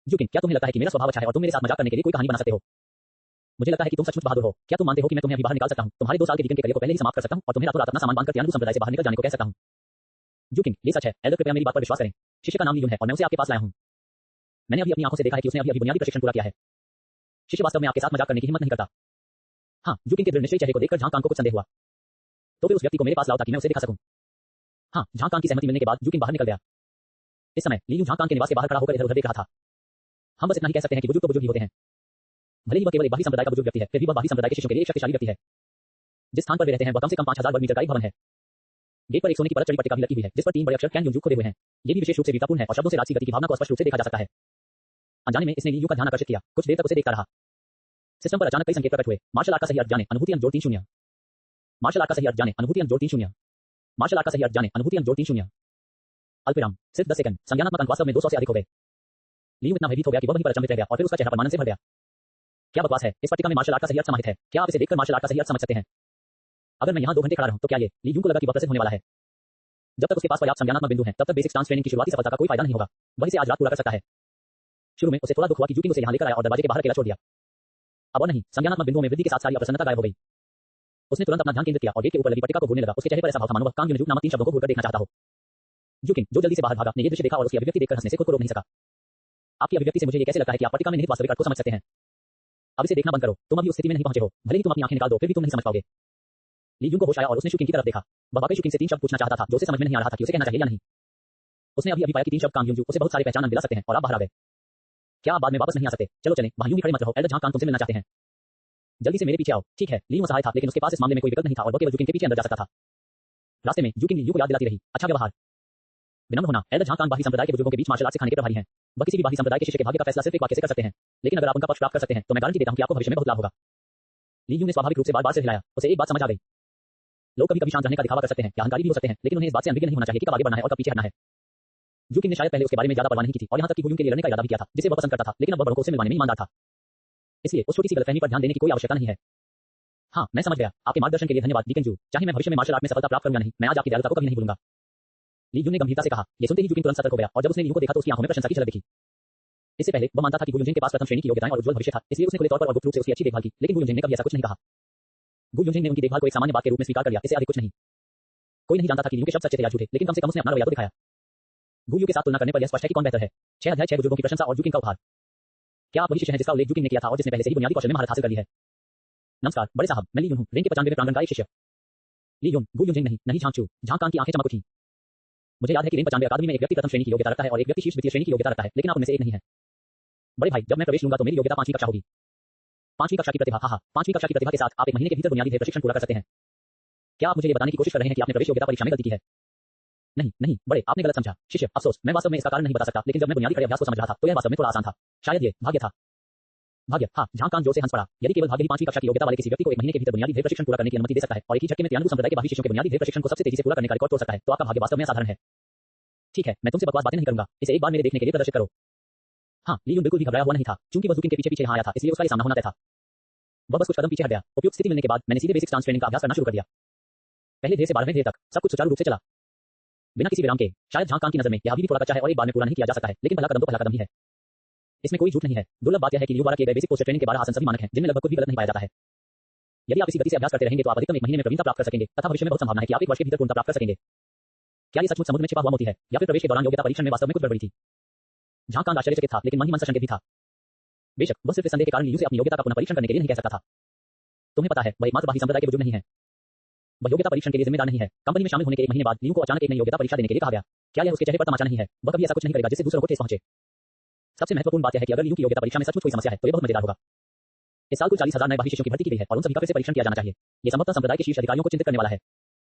जुकिंग, क्या तुम्हें लगता है कि मेरा स्वभाव अच्छा है और तुम मेरे साथ मजाक करने के लिए कोई कहानी बना सकते हो? मुझे लगता है कि तुम सचमुच बहादुर हो। क्या तुम मानते हो कि मैं तुम्हें अभी बाहर निकाल सकता हूं? तुम्हारे 2 साल के लीगन के करियर को पहले ही समाप्त कर सकता हूं और तुम्हें रातों रात अपना सामान बांधकर तियानू संप्रदाय से बाहर निकल जाने को कह सकता हूं। जूकिंग, ये सच है। एल्डर, कृपया मेरी बात पर विश्वास करें। शिष्य का नाम लीयून है और मैं उसे आपके पास लाया हूं। मैंने अभी अपनी आंखों से देखा है कि उसने अभी बुनियादी प्रशिक्षण पूरा किया है। शिष्य वास्तव में आपके साथ मजाक करने की हिम्मत नहीं करता। हाँ, जूकिंग के दृढ़ निश्चयी चेहरे को देखकर झांग कांग को कुछ संदेह हुआ। तो फिर उस व्यक्ति को मेरे पास लाओ ताकि मैं उसे दिखा सकूं। हाँ, झांग कांग की सहमति मिलने के बाद जूकिंग बाहर निकल गया। इस समय लीयून झांग कांग के निवास के बाहर खड़ा होकर इधर-उधर देख रहा था। हम बस इतना ही कह सकते हैं कि बुजुर्ग तो बुजुर्ग ही होते हैं। भले ही वह केवल एक बाहरी संप्रदाय का बुजुर्ग व्यक्ति है, फिर भी वह बाहरी संप्रदाय के शिष्यों के लिए एक शक्तिशाली व्यक्ति है। जिस स्थान पर वे रहते हैं वह कम से कम 5000 वर्ग मीटर का एक भवन है। गेट पर एक सोने की परत चढ़ी पट्टिका भी लगी हुई है, जिस पर 3 बड़े अक्षर कैन यूजू खोदे हुए हैं। ये भी विशेष रूप से वीरतापूर्ण है और शब्दों से राजसी गति की भावना को स्पष्ट रूप से देखा जा सकता है। अनजाने में इसने लीयू का ध्यान आकर्षित किया। कुछ देर तक उसे देखता रहा। सिस्टम पर अचानक कई संकेत प्रकट हुए। मार्शल आर्ट का सही अर्थ जाने, अनुभूति अंक जोड़ 30। मार्शल आर्ट का सही अर्थ जाने, अनुभूति अंक जोड़ 30। मार्शल आर्ट का सही अर्थ जाने, अनुभूति अंक जोड़ 30। अल्पविराम, सिर्फ 10 सेकंड। संज्ञानात्मक अंक वास्तव में 200 से अधिक हो गए। लीयू इतना भयभीत हो गया कि वह वहीं पर अचंभित रह गया और फिर उसका चेहरा परमानंद से भर गया। क्या बकवास है? इस पट्टिका में मार्शल आर्ट का सही अर्थ समाहित है। क्या आप इसे देखकर मार्शल आर्ट का सही अर्थ समझ सकते हैं? अगर मैं यहाँ 2 घंटे खड़ा रहूं तो क्या ये? लीयू को लगा कि वह प्रसिद्ध होने वाला है। जब तक उसके पास पर्याप्त संज्ञानात्मक बिंदु हैं, तब तक बेसिक स्टांस ट्रेनिंग की शुरुआती सफलता का कोई फायदा नहीं होगा। वह इसे आज रात पूरा कर सकता है। शुरू में उसे थोड़ा दुख हुआ कि जूकिंग उसे यहाँ लेकर आया और दरवाजे के बाहर अकेला छोड़ दिया। अब और नहीं, संज्ञानात्मक बिंदुओं में वृद्धि के साथ सारी अप्रसन्नता गायब हो गई। उसने तुरंत अपना ध्यान केंद्रित किया और गेट के ऊपर लगी पट्टिका को घूरने लगा। उसके चेहरे पर ऐसा भाव था मानो वह कांग यूनजूक नामक 3 शब्दों को घूरकर देखना चाहता हो। जूकिंग, जो जल्दी से बाहर भागा, ने ये दृश्य देखा और उसकी अभिव्यक्ति देखकर हंसने से खुद को रोक नहीं सका। आपकी अभिव्यक्ति से मुझे ये कैसे लगता है कि आप पट्टिका में निहित वास्तविक अर्थ को समझ सकते हैं? अब इसे देखना बंद करो। तुम अभी उस स्थिति में नहीं पहुंचे हो। भले ही तुम अपनी आंखें निकाल दो, फिर भी तुम नहीं समझ पाओगे। लीयून को होश आया और उसने शुकिंग की तरफ देखा। वह वाकई शुकिंग से 3 शब्द पूछना चाहता था जो उसे समझ में नहीं आ रहा था कि उसे कहना चाहिए या नहीं। उसने अभी पाया कि 3 शब्द कांग यूनजू उसे बहुत सारे पहचान दिला सकते हैं और आप बाहर आ गए। क्या आप बाद में वापस नहीं आ सकते? चलो चलें, वहां यूं ही खड़े मत रहो। एल्डर झांग कांग तुमसे मिलना चाहते हैं। जल्दी से मेरे पीछे आओ। ठीक है। लीयून असहाय था, लेकिन उसके पास इस मामले में कोई विकल्प नहीं था और वह केवल जूकिंग के पीछे अंदर जा सकता था। रास्ते में जूकिंग लीयू को याद दिलाती रही। अच्छा व्यवहार, विनम्र होना। एल्डर झांग कांग बाहरी संप्रदाय के बुजुर्गों के बीच मार्शल आर्ट सिखाने के प्रभारी हैं। वह किसी भी बाहरी संप्रदाय के शिष्य के भाग्य का फैसला सिर्फ एक वाक्य से कर सकते हैं, लेकिन अगर आप उनका पक्ष प्राप्त कर सकते हैं तो मैं गारंटी देता हूं कि आपको भविष्य में बहुत लाभ होगा। लीयू ने स्वाभाविक रूप से बार-बार सिर हिलाया। उसे एक बात समझ आ गई। लोग कभी-कभी शांत रहने का दिखावा कर सकते हैं या अहंकारी भी हो सकते हैं, लेकिन उन्हें इस बात से अनभिज्ञ नहीं होना चाहिए कि कब आगे बढ़ना है और कब पीछे हटना है। जूकिंग ने शायद पहले उसके बारे में ज्यादा परवाह नहीं की थी और यहां तक कि वुयुन के लिए लड़ने का इरादा भी किया था, जिसे वह पसंद करता था, लेकिन अब वह बड़ों को उसे मिलवाने में ईमानदार था। इसलिए उस छोटी सी गलतफहमी पर ध्यान देने की कोई आवश्यकता नहीं है। हाँ, मैं समझ गया। आपके मार्गदर्शन के लिए धन्यवाद लीकेंजू। चाहे मैं भविष्य में मार्शल आर्ट में सफलता प्राप्त करूं या नहीं, मैं आज आपकी दयालुता को कभी नहीं भूलूंगा। लीयू ने गंभीरता से कहा। ये सुनते ही जूकिंग तुरंत सतर्क हो गया और जब उसने लीयू को देखा तो उसकी आंखों में प्रशंसा की झलक दिखी। इससे पहले वह मानता था कि गुयुजिन के पास प्रथम श्रेणी की योग्यताएं और उज्जवल भविष्य था, इसलिए उसने खुले तौर पर और गुप्त रूप से उसकी अच्छी देखभाल की, लेकिन गुयुजिन ने कभी ऐसा कुछ नहीं कहा। गुयुजिन ने उनकी देखभाल को एक सामान्य बात के रूप में स्वीकार कर लिया, इससे अधिक कुछ नहीं। कोई नहीं जानता था कि लीयू के शब्द सच्चे थे या झूठे, लेकिन कम से कम उसने अपना रवैया तो दिखाया। गुयू के साथ तुलना करने पर यह स्पष्ट है कि कौन बेहतर है। 6 अध्याय 6 बुजुर्गों की प्रशंसा और जूकिंग का उपहार। क्या आप वही शिष्य हैं जिसका उल्लेख जूकिंग ने किया था और जिसने पहले से ही बुनियादी कौशल में महारत हासिल कर ली है? नमस्कार बड़े साहब, मैं लीयून हूं, रेंग के 95वें प्रांगण का एक शिष्य। लीयून, गुयुजिन नहीं, नहीं झांगचू। झांग कांग की आंखें चमक उठी। मुझे याद है कि रेंग 95 अकादमी में एक व्यक्ति प्रथम श्रेणी की योग्यता रखता है और एक व्यक्ति शीर्ष द्वितीय श्रेणी की योग्यता रखता है, लेकिन आप उनमें से एक नहीं है। बड़े भाई, जब मैं प्रवेश लूंगा तो मेरी योग्यता 5वीं कक्षा होगी। 5वीं कक्षा की प्रतिभा। हाँ, 5वीं कक्षा की प्रतिभा के साथ आप 1 महीने के भीतर बुनियादी ढेर प्रशिक्षण पूरा कर सकते हैं। क्या आप मुझे ये बताने की कोशिश कर रहे हैं कि आपने प्रवेश योग्यता परीक्षा में गलती की है? नहीं नहीं बड़े, आपने गलत समझा। शिष्य, अफसोस, मैं वास्तव में इसका कारण नहीं बता सकता, लेकिन जब मैं बुनियादी खड़े अभ्यास को समझ रहा था तो यह वास्तव में थोड़ा आसान था। शायद ये भाग्य था। भाग्य? हाँ, झांग कांग जोर से हंस पड़ा। यदि केवल भाग्य ही 5वीं कक्षा की योग्यता वाले किसी व्यक्ति को 1 महीने के भीतर बुनियादी ढेर प्रशिक्षण पूरा करने की अनुमति दे सकता है और एक ही झटके में तियानू संप्रदाय के बाहरी शिष्यों के बुनियादी ढेर प्रशिक्षण को सबसे तेजी से पूरा करने का रिकॉर्ड तोड़ सकता है, तो आपका भाग्य वास्तव में असाधारण है। ठीक है, मैं तुमसे बकवास बातें नहीं करूंगा। इसे एक बार मेरे देखने के लिए प्रदर्शित करो। हाँ, लीयून बिल्कुल भी घबराया हुआ नहीं था, क्योंकि वह जूकिंग के पीछे यहाँ आया था, इसलिए उसका ये सामना होना तय था। वह बस कुछ कदम पीछे हट गया। उपयुक्त स्थिति मिलने के बाद मैंने सीधे बेसिक स्टांस ट्रेनिंग का अभ्यास करना शुरू कर दिया। पहले ढेर से 12वें ढेर तक सब कुछ सुचारू रूप से चला, बिना किसी विराम के। शायद झांग कांग की नजर में यह अभी भी थोड़ा कच्चा है और एक बार में पूरा नहीं किया जा सकता है, लेकिन पहला कदम तो पहला कदम ही है। इसमें कोई झूठ नहीं है। दुर्लभ बात यह है कि लीयू द्वारा किए गए बेसिक पोस्टर ट्रेनिंग के 12 आसन सभी मानक हैं, जिनमें लगभग कुछ भी गलत नहीं पाया जाता है। यदि आप इसी गति से अभ्यास करते रहेंगे तो आप अधिकतम 1 महीने में प्रवीणता प्राप्त कर सकेंगे तथा भविष्य में बहुत संभावना है कि आप 1 वर्ष के भीतर पूर्णता प्राप्त कर सकेंगे। क्या ये सचमुच समुद्र में छिपा हुआ मोती है या फिर प्रवेश के दौरान योग्यता परीक्षण में वास्तव में कुछ गड़बड़ी थी? झांग कांग आश्चर्यचकित था, लेकिन मन ही मन सशंकित भी था। बेशक वह सिर्फ संदेह के कारण लीयू से अपनी योग्यता का पुनः परीक्षण करने के लिए नहीं कह सकता था। तुम्हें पता है, वह एकमात्र बाहरी संप्रदाय के बुजुर्ग नहीं है। वह योग्यता परीक्षण के लिए जिम्मेदार नहीं है। कंपनी में शामिल होने के 1 महीने बाद लीयू को अचानक एक नई योग्यता परीक्षा देने के लिए कहा गया। क्या यह उसके चेहरे पर तमाचा नहीं है? वह कभी ऐसा कुछ नहीं करेगा जिससे दूसरों को ठेस पहुंचे। सबसे महत्वपूर्ण बात यह है कि अगर लीयू की योग्यता परीक्षा में सचमुच कोई समस्या है तो यह बहुत मजेदार होगा। इस साल कुल 40,000 नए बाहरी शिष्यों की भर्ती की गई है और उन सभी का फिर से परीक्षण किया जाना चाहिए। यह संभवतः संप्रदाय के शीर्ष अधिकारियों को चिंतित करने वाला है।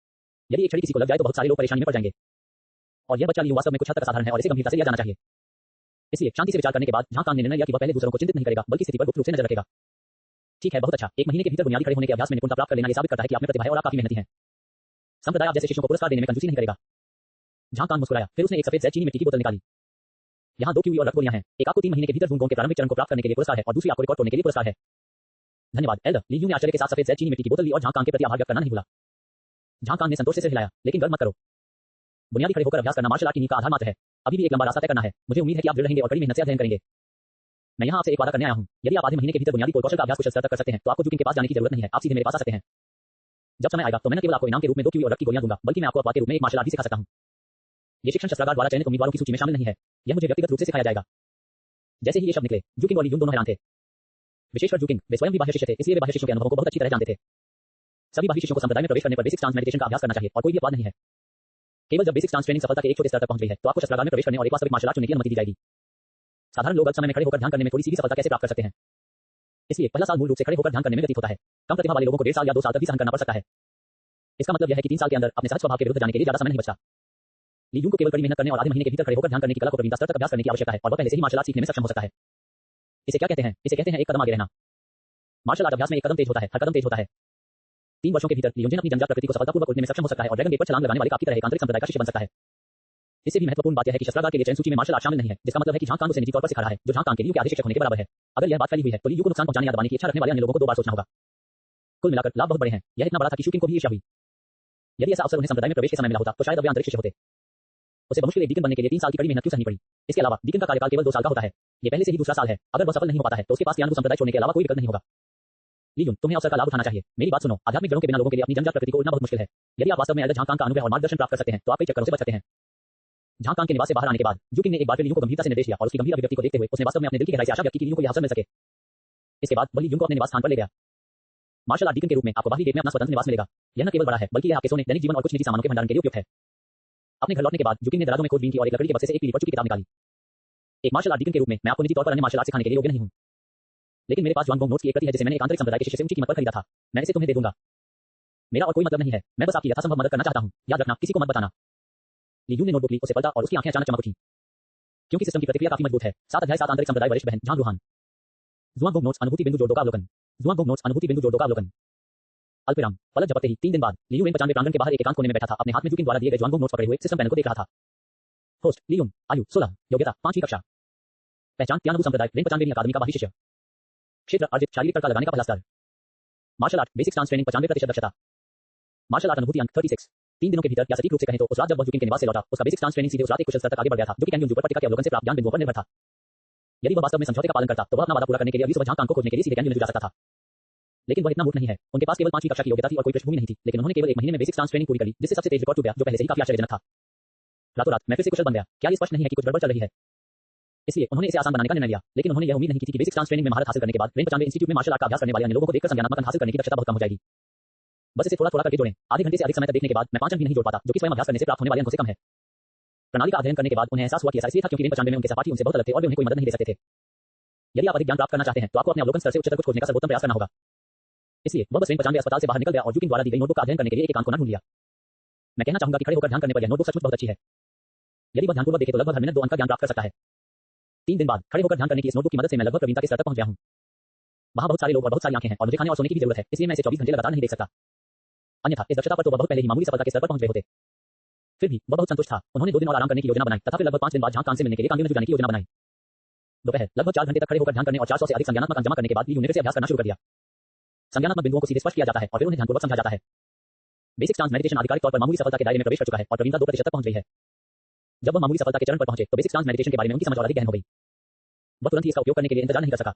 यदि एक छड़ी किसी को लग जाए तो बहुत सारे लोग परेशानी में पड़ जाएंगे और यह बच्चा लीयू वास्तव में कुछ हद तक असाधारण है और इसे गंभीरता से लिया जाना चाहिए। इसलिए शांति से विचार करने के बाद झांग कांग ने निर्णय लिया कि वह पहले दूसरों को चिंतित नहीं करेगा बल्कि स्थिति पर गुप्त रूप से नजर रखेगा। ठीक है, बहुत अच्छा। 1 महीने के भीतर बुनियादी खड़े होने के अभ्यास में निपुणता प्राप्त कर लेना यह साबित करता है कि आप में प्रतिभा है और आप काफी मेहनती हैं। संप्रदाय आप जैसे शिष्यों को पुरस्कार देने में कंजूसी नहीं करेगा। झांग कांग मुस्कुराया, फिर उसने एक सफेद चीनी मिट्टी की बोतल निकाली। यहाँ 2 कीवी और रक्त गोलियां हैं। एक आपको 3 महीने के भीतर वुंगोंग के प्रारंभिक चरण को प्राप्त करने के लिए पुरस्कार है और दूसरी आपको रिकॉर्ड तोड़ने के लिए पुरस्कार है। धन्यवाद एल्डर। लीयू ने आश्चर्य के साथ सफेद चीनी मिट्टी की बोतल ली और झांग कांग के प्रति आभार व्यक्त करना नहीं भूला। झांग कांग ने संतोष से सिर हिलाया, लेकिन गर्व मत करो। बुनियादी खड़े होकर अभ्यास करना मार्शल आर्ट की नींव का आधार मात्र है। अभी भी एक लंबा रास्ता तय करना है। मुझे उम्मीद है कि आप दृढ़ रहेंगे और कड़ी मेहनत से अध्ययन करेंगे। मैं यहाँ आपसे एक वादा करने आया हूँ, यदि आप आधे महीने के भीतर बुनियादी कौशल का अभ्यास कुछ स्तर तक कर सकते हैं तो आपको जुकिंग के पास जाने की जरूरत नहीं है, आप सीधे मेरे पास आ सकते हैं। जब समय आएगा तो मैं न केवल आपको इनाम के रूप में 2 कीवी और रक्त की गोलियां दूंगा, बल्कि मैं आपको अपवाद के रूप में एक मार्शल आर्ट भी सिखा सकता हूँ। ये शिक्षण शस्त्रागार द्वारा चयनित उम्मीदवारों की सूची में शामिल नहीं है, यह मुझे व्यक्तिगत रूप से सिखाया जाएगा। जैसे ही ये शब्द निकले, जुकिंग और ली यून दोनों हैरान थे। विशेषकर जुकिंग, वे स्वयं भी बाह्य शिष्य थे, इसलिए वे बाह्य शिष्यों के अनुभवों को बहुत अच्छी तरह जानते थे। सभी बाह्य शिष्यों को संप्रदाय में प्रवेश करने पर बेसिक स्टांस मेडिटेशन का अभ्यास करना चाहिए और कोई भी अपवाद नहीं है। केवल जब बेसिक स्टांस ट्रेनिंग सफलता के एक छोटे स्तर तक पहुंच गई है तो आपको शस्त्रागार में प्रवेश करने और एक वास्तविक मार्शल आर्ट चुनने की अनुमति दी जाएगी। साधारण लोग अल्प समय में खड़े होकर ध्यान करने में थोड़ी सी भी सफलता कैसे प्राप्त कर सकते हैं? इसलिए पहला साल मूल रूप से खड़े होकर ध्यान करने में व्यतीत होता है। कम प्रतिभा वाले लोगों को 1.5 साल या 2 साल तक भी सहन करना पड़ सकता है। इसका मतलब यह है कि 3 साल के अंदर अपने सहज स्वभाव के विरुद्ध जाने के लिए ज्यादा समय नहीं बचा। ली यून को केवल कड़ी मेहनत करने और आधे महीने के भीतर खड़े होकर ध्यान करने की कला को प्रवीणता स्तर तक अभ्यास करने की आवश्यकता है और वह पहले से ही मार्शल आर्ट सीखने में सक्षम हो सकता है। इसे क्या कहते हैं? इसे कहते हैं एक कदम आगे रहना। मार्शल आर्ट अभ्यास में एक कदम तेज होता है, हर कदम तेज होता है। 3 वर्षों के भीतर ली यून अपनी जंजाल प्रकृति को सफलतापूर्वक उड़ने में सक्षम हो सकता है और ड्रैगन गेट पर छलांग लगाने वाले आपकी तरह एक आंतरिक संप्रदाय का शिष्य बन सकता है। इससे भी महत्वपूर्ण बात यह है कि शस्त्रागार के लिए चयन सूची में मार्शल आर्ट शामिल नहीं है, जिसका मतलब है कि झांग कांग उसे निजी तौर पर सिखा रहा है, जो झांग कांग के लिए आधे शिक्षक होने के बराबर है। अगर यह बात फैली हुई है तो ली यू को नुकसान पहुंचाने या दबाने की इच्छा रखने वाले अन्य लोगों को 2 बार सोचना होगा। कुल मिलाकर लाभ बहुत बड़े हैं। यह इतना बड़ा था कि शूकिंग को भी ईर्ष्या हुई। यदि ऐसा अवसर उन्हें संप्रदाय में प्रवेश के समय मिला होता तो शायद अब वे आंतरिक शिष्य होते। उसे बमुश्किल एक डीकन बनने के लिए 3 साल की कड़ी मेहनत क्यों सहनी पड़ी? इसके अलावा डीकन का कार्यकाल केवल 2 साल का होता है। ये पहले से ही दूसरा साल है। अगर वह सफल नहीं हो पाता है तो उसके पास कियानू संप्रदाय छोड़ने के अलावा कोई विकल्प नहीं होगा। ली यून, तुम्हें अवसर का लाभ उठाना चाहिए। मेरी बात सुनो, आध्यात्मिक जड़ों के बिना लोगों के लिए अपनी जंजाल प्रकृति को उड़ना बहुत मुश्किल है। यदि आप वास्तव में झांग कांग का अनुभव और मार्गदर्शन प्राप्त कर सकते हैं तो आप कई चक्करों से बच सकते हैं। झांग कांग के निवास से बाहर आने के बाद जुकिंग ने एक बार फिर ली यून को गंभीरता से निर्देश दिया और उसकी गंभीर अभिव्यक्ति को देखते हुए उसने वास्तव में अपने दिल की गहराई से आशा व्यक्त की कि ली यून को यह अवसर मिल सके। इसके बाद वह ली यून को अपने निवास स्थान पर ले गया। मार्शल आर्ट डीकन के रूप में आपको बाहरी गेट में अपना स्वतंत्र निवास मिलेगा। यह न केवल बड़ा है बल्कि यह आपके सोने, दैनिक जीवन और कुछ निजी सामानों के भंडारण के लिए उपयुक्त है। अपने घर लौटने के बाद जुकिंग ने दराजों में खोजबीन की और एक लकड़ी के बक्से से एक पीली पड़ चुकी किताब निकाली। एक मार्शल आर्ट डीकन के रूप में मैं आपको निजी तौर पर अन्य मार्शल आर्ट सिखाने के लिए योग्य नहीं हूं, लेकिन मेरे पास जुआन गोंग नोट्स की एक प्रति है जिसे मैंने एक आंतरिक संप्रदाय के शिष्य से ऊंची कीमत पर खरीदा था। मैं इसे तुम्हें दे दूंगा। मेरा और कोई मतलब नहीं है, मैं बस आपकी यथासंभव मदद करना चाहता हूं। याद रखना, किसी को मत बताना। ली यून ने नोटबुक ली, उसे पलटा और उसकी आंखें अचानक चमक उठी, क्योंकि सिस्टम की प्रतिक्रिया काफी मजबूत है। 7 अध्याय 7 आंतरिक संप्रदाय वरिष्ठ बहन झांग रूहान। जुआन गोंग नोट्स अनुभूति बिंदु जोड़ दो का अवलोकन। जुआन गोंग नोट्स अनुभूति बिंदु जोड़ दो का अवलोकन। अल्पविराम। पलक झपकते ही 3 दिन बाद ली यून 95 प्रांगण के बाहर एक एकांत कोने में बैठा था, अपने हाथ में जुकिंग द्वारा दिए गए जुआन गोंग नोट्स पकड़े हुए सिस्टम पैनल को देख रहा था। होस्ट ली यून, आयु 16, योग्यता 5वीं कक्षा, पहचान तियानबू संप्रदाय, रैंक 95वीं अकादमी का बाहरी शिष्य, क्षेत्र अर्जित शारीरिक तड़का लगाने का पहला स्तर, martial art basic stance training 95% दक्षता, मार्शल आर्ट अनुभूति अंक 36। 3 दिनों के भीतर या सटीक रूप से कहें तो उस रात जब वह जुकिंग के निवास से लौटा, उसका बेसिक स्टांस ट्रेनिंग सीधे उस रात एक कुशल स्तर तक आगे बढ़ गया था, जो कि कैंग यून जुपर पट्टिका के अवलोकन से प्राप्त ज्ञान बिंदुओं पर निर्भर था। यदि वह वास्तव में समझौते का पालन करता तो वह अपना वादा पूरा करने के लिए अगली सुबह झांग कांग को खोजने के लिए सीधे कैंग यून जा सकता था। लेकिन वह इतना मूर्ख नहीं है। उनके पास केवल 5वीं कक्षा की योग्यता थी और कोई पृष्ठभूमि नहीं थी, लेकिन उन्होंने केवल 1 महीने में बेसिक स्टांस ट्रेनिंग पूरी कर ली, जिससे सबसे तेज रिकॉर्ड टूट गया, जो पहले से ही काफी आश्चर्यजनक था। रातों रात मैं फिर से कुशल बन गया। क्या ये स्पष्ट नहीं है कि कुछ गड़बड़ चल रही है? इसलिए उन्होंने इसे आसान बनाने का निर्णय लिया, लेकिन उन्होंने यह उम्मीद नहीं की थी कि बेसिक स्टांस ट्रेनिंग में महारत हासिल करने के बाद रैंक 95 इंस्टीट्यूट में मार्शल आर्ट का अभ्यास करने वाले अन्य लोगों को देखकर संज्ञानात्मक अंक हासिल करने की दक्षता बहुत कम हो जाएगी। बस इसे थोड़ा थोड़ा करके जोड़ें। आधे घंटे से अधिक समय तक देखने के बाद मैं 5 अंक भी नहीं जोड़ पाता, जो कि स्वयं अभ्यास करने से प्राप्त होने वाले अंकों से कम है। प्रणाली का अध्ययन करने के बाद उन्हें एहसास हुआ कि ऐसा इसलिए था क्योंकि रैंक 95 में उनके सहपाठी उनसे बहुत अलग थे और वे उन्हें कोई मदद नहीं दे सकते थे। यदि आप अधिक ज्ञान प्राप्त करना चाहते हैं तो आपको अपने अवलोकन स्तर से उच्चतर कुछ खोजने का सर्वोत्तम प्रयास करना होगा। इसलिए वह बस रैंक 95 अस्पताल से बाहर निकल गया और जुकिंग द्वारा दी गई नोटबुक का अध्ययन करने के लिए एक एकांत कोना ढूंढ लिया। मैं कहना चाहूंगा कि खड़े होकर ध्यान करने पर यह नोटबुक सचमुच बहुत अच्छी है। यदि वह ध्यानपूर्वक देखे तो लगभग हर मिनट 2 अंक का ज्ञान प्राप्त कर सकता है। 3 दिन बाद खड़े होकर ध्यान करने की इस नोटबुक की मदद से मैं लगभग प्रवीणता के स्तर तक पहुंच गया हूं। वहां बहुत सारे लोग और बहुत सारी आंखें हैं और मुझे खाने और सोने की भी जरूरत है, इसलिए मैं इसे 24 घंटे लगातार नहीं देख सकता। अन्यथा इस दक्षता पर तो वह बहुत पहले ही मामूली सफलता के स्तर पर पहुंच गए होते। फिर भी वह बहुत संतुष्ट था। उन्होंने 2 दिन और आराम करने की योजना बनाई तथा फिर लगभग 5 दिन बाद झांग कांग से मिलने के लिए कांग यून जाने की योजना बनाई। दोपहर लगभग 4 घंटे तक खड़े होकर ध्यान करने और 400 से अधिक संज्ञानात्मक अंक जमा करने के बाद ली यून ने फिर से अभ्यास करना शुरू कर दिया। संज्ञानात्मक बिंदुओं को सीधे स्पष्ट किया जाता है और फिर उन्हें ध्यानपूर्वक समझा जाता है। बेसिक स्टांस मेडिटेशन आधिकारिक तौर पर मामूली सफलता के दायरे में प्रवेश कर चुका है और प्रवीणता 2% तक पहुंच गई है। जब वह मामूली सफलता के चरण पर पहुंचे तो बेसिक स्टांस मेडिटेशन के बारे में उनकी समझ और अधिक गहन हो गई। वह तुरंत ही इसका उपयोग करने के लिए इंतजार नहीं कर सका।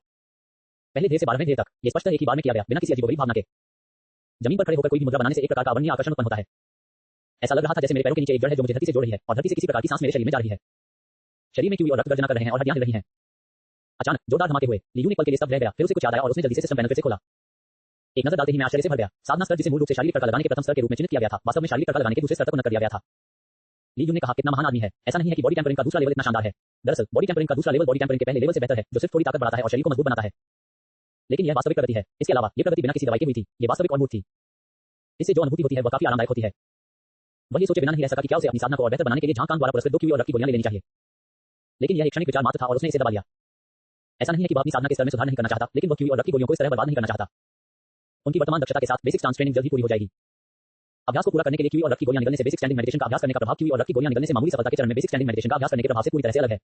पहले ढेर से 12वें ढेर तक ये स्पष्ट एक ही बार में किया गया, बिना किसी अजीबोगरीब भावना के। जमीन पर खड़े होकर कोई भी मुद्रा बनाने से एक प्रकार का अवर्णनीय आकर्षण उत्पन्न होता है। ऐसा लग रहा था जैसे मेरे पैरों के नीचे एक जड़ है जो मुझे धरती से जोड़ रही है और धरती से किसी प्रकार की सांस मेरे शरीर में जा रही है। शरीर में क्यों और रक्त गर्जना कर रहे हैं और हड्डियां हिल रही हैं। अचानक जोरदार धमाके हुए। ली यून एक पल के लिए स्तब्ध रह गया, फिर उसे कुछ याद आया और उसने जल्दी से सिस्टम पैनल फिर से खोला। एक नजर डालते ही मैं आश्चर्य से भर गया। साधना स्तर जिसे मूल रूप से शारीरिक तड़का लगाने के प्रथम स्तर के रूप में चिन्हित किया गया था, वास्तव में शारीरिक तड़का लगाने के दूसरे स्तर तक उन्नत कर दिया गया था। ली यून ने कहा, कितना महान आदमी है। ऐसा नहीं है कि बॉडी टेम्परिंग का दूसरा लेवल इतना शानदार है। दरअसल बॉडी टेम्परिंग का दूसरा लेवल बॉडी टेम्परिंग के पहले लेवल से बेहतर है, जो सिर्फ थोड़ी ताकत बढ़ाता है और शरीर को मजबूत बनाता है। लेकिन यह वास्तविक प्रगति है। इसके अलावा यह प्रगति बिना किसी दवाई के हुई थी। यह वास्तविक और मूर्त थी। इससे जो अनुभूति होती है वह काफी आरामदायक होती है। वह ये सोचे बिना नहीं रह सका कि क्या उसे अपनी साधना को और बेहतर बनाने के लिए झांग कांग द्वारा पुरस्कृत 2 कीवी और रक्त की गोलियां लेनी चाहिए। लेकिन यह एक क्षणिक विचार मात्र था और उसने इसे दबा लिया। ऐसा नहीं है कि वह अपनी साधना के स्तर में सुधार नहीं करना चाहता, लेकिन वह कीवी और रक्त की गोलियों को इस तरह बर्बाद नहीं करना चाहता। उनकी वर्तमान दक्षता के साथ बेसिक स्टांस ट्रेनिंग जल्द ही पूरी हो जाएगी। अभ्यास को पूरा करने के लिए कीवी और रक्त की गोलियां निगलने से बेसिक स्टैंडिंग मेडिटेशन का अभ्यास करने का प्रभाव कीवी और रक्त की गोलियां निगलने से मामूली सफलता के चरण में बेसिक स्टैंडिंग मेडिटेशन का अभ्यास करने के प्रभाव से पूरी तरह से अलग है।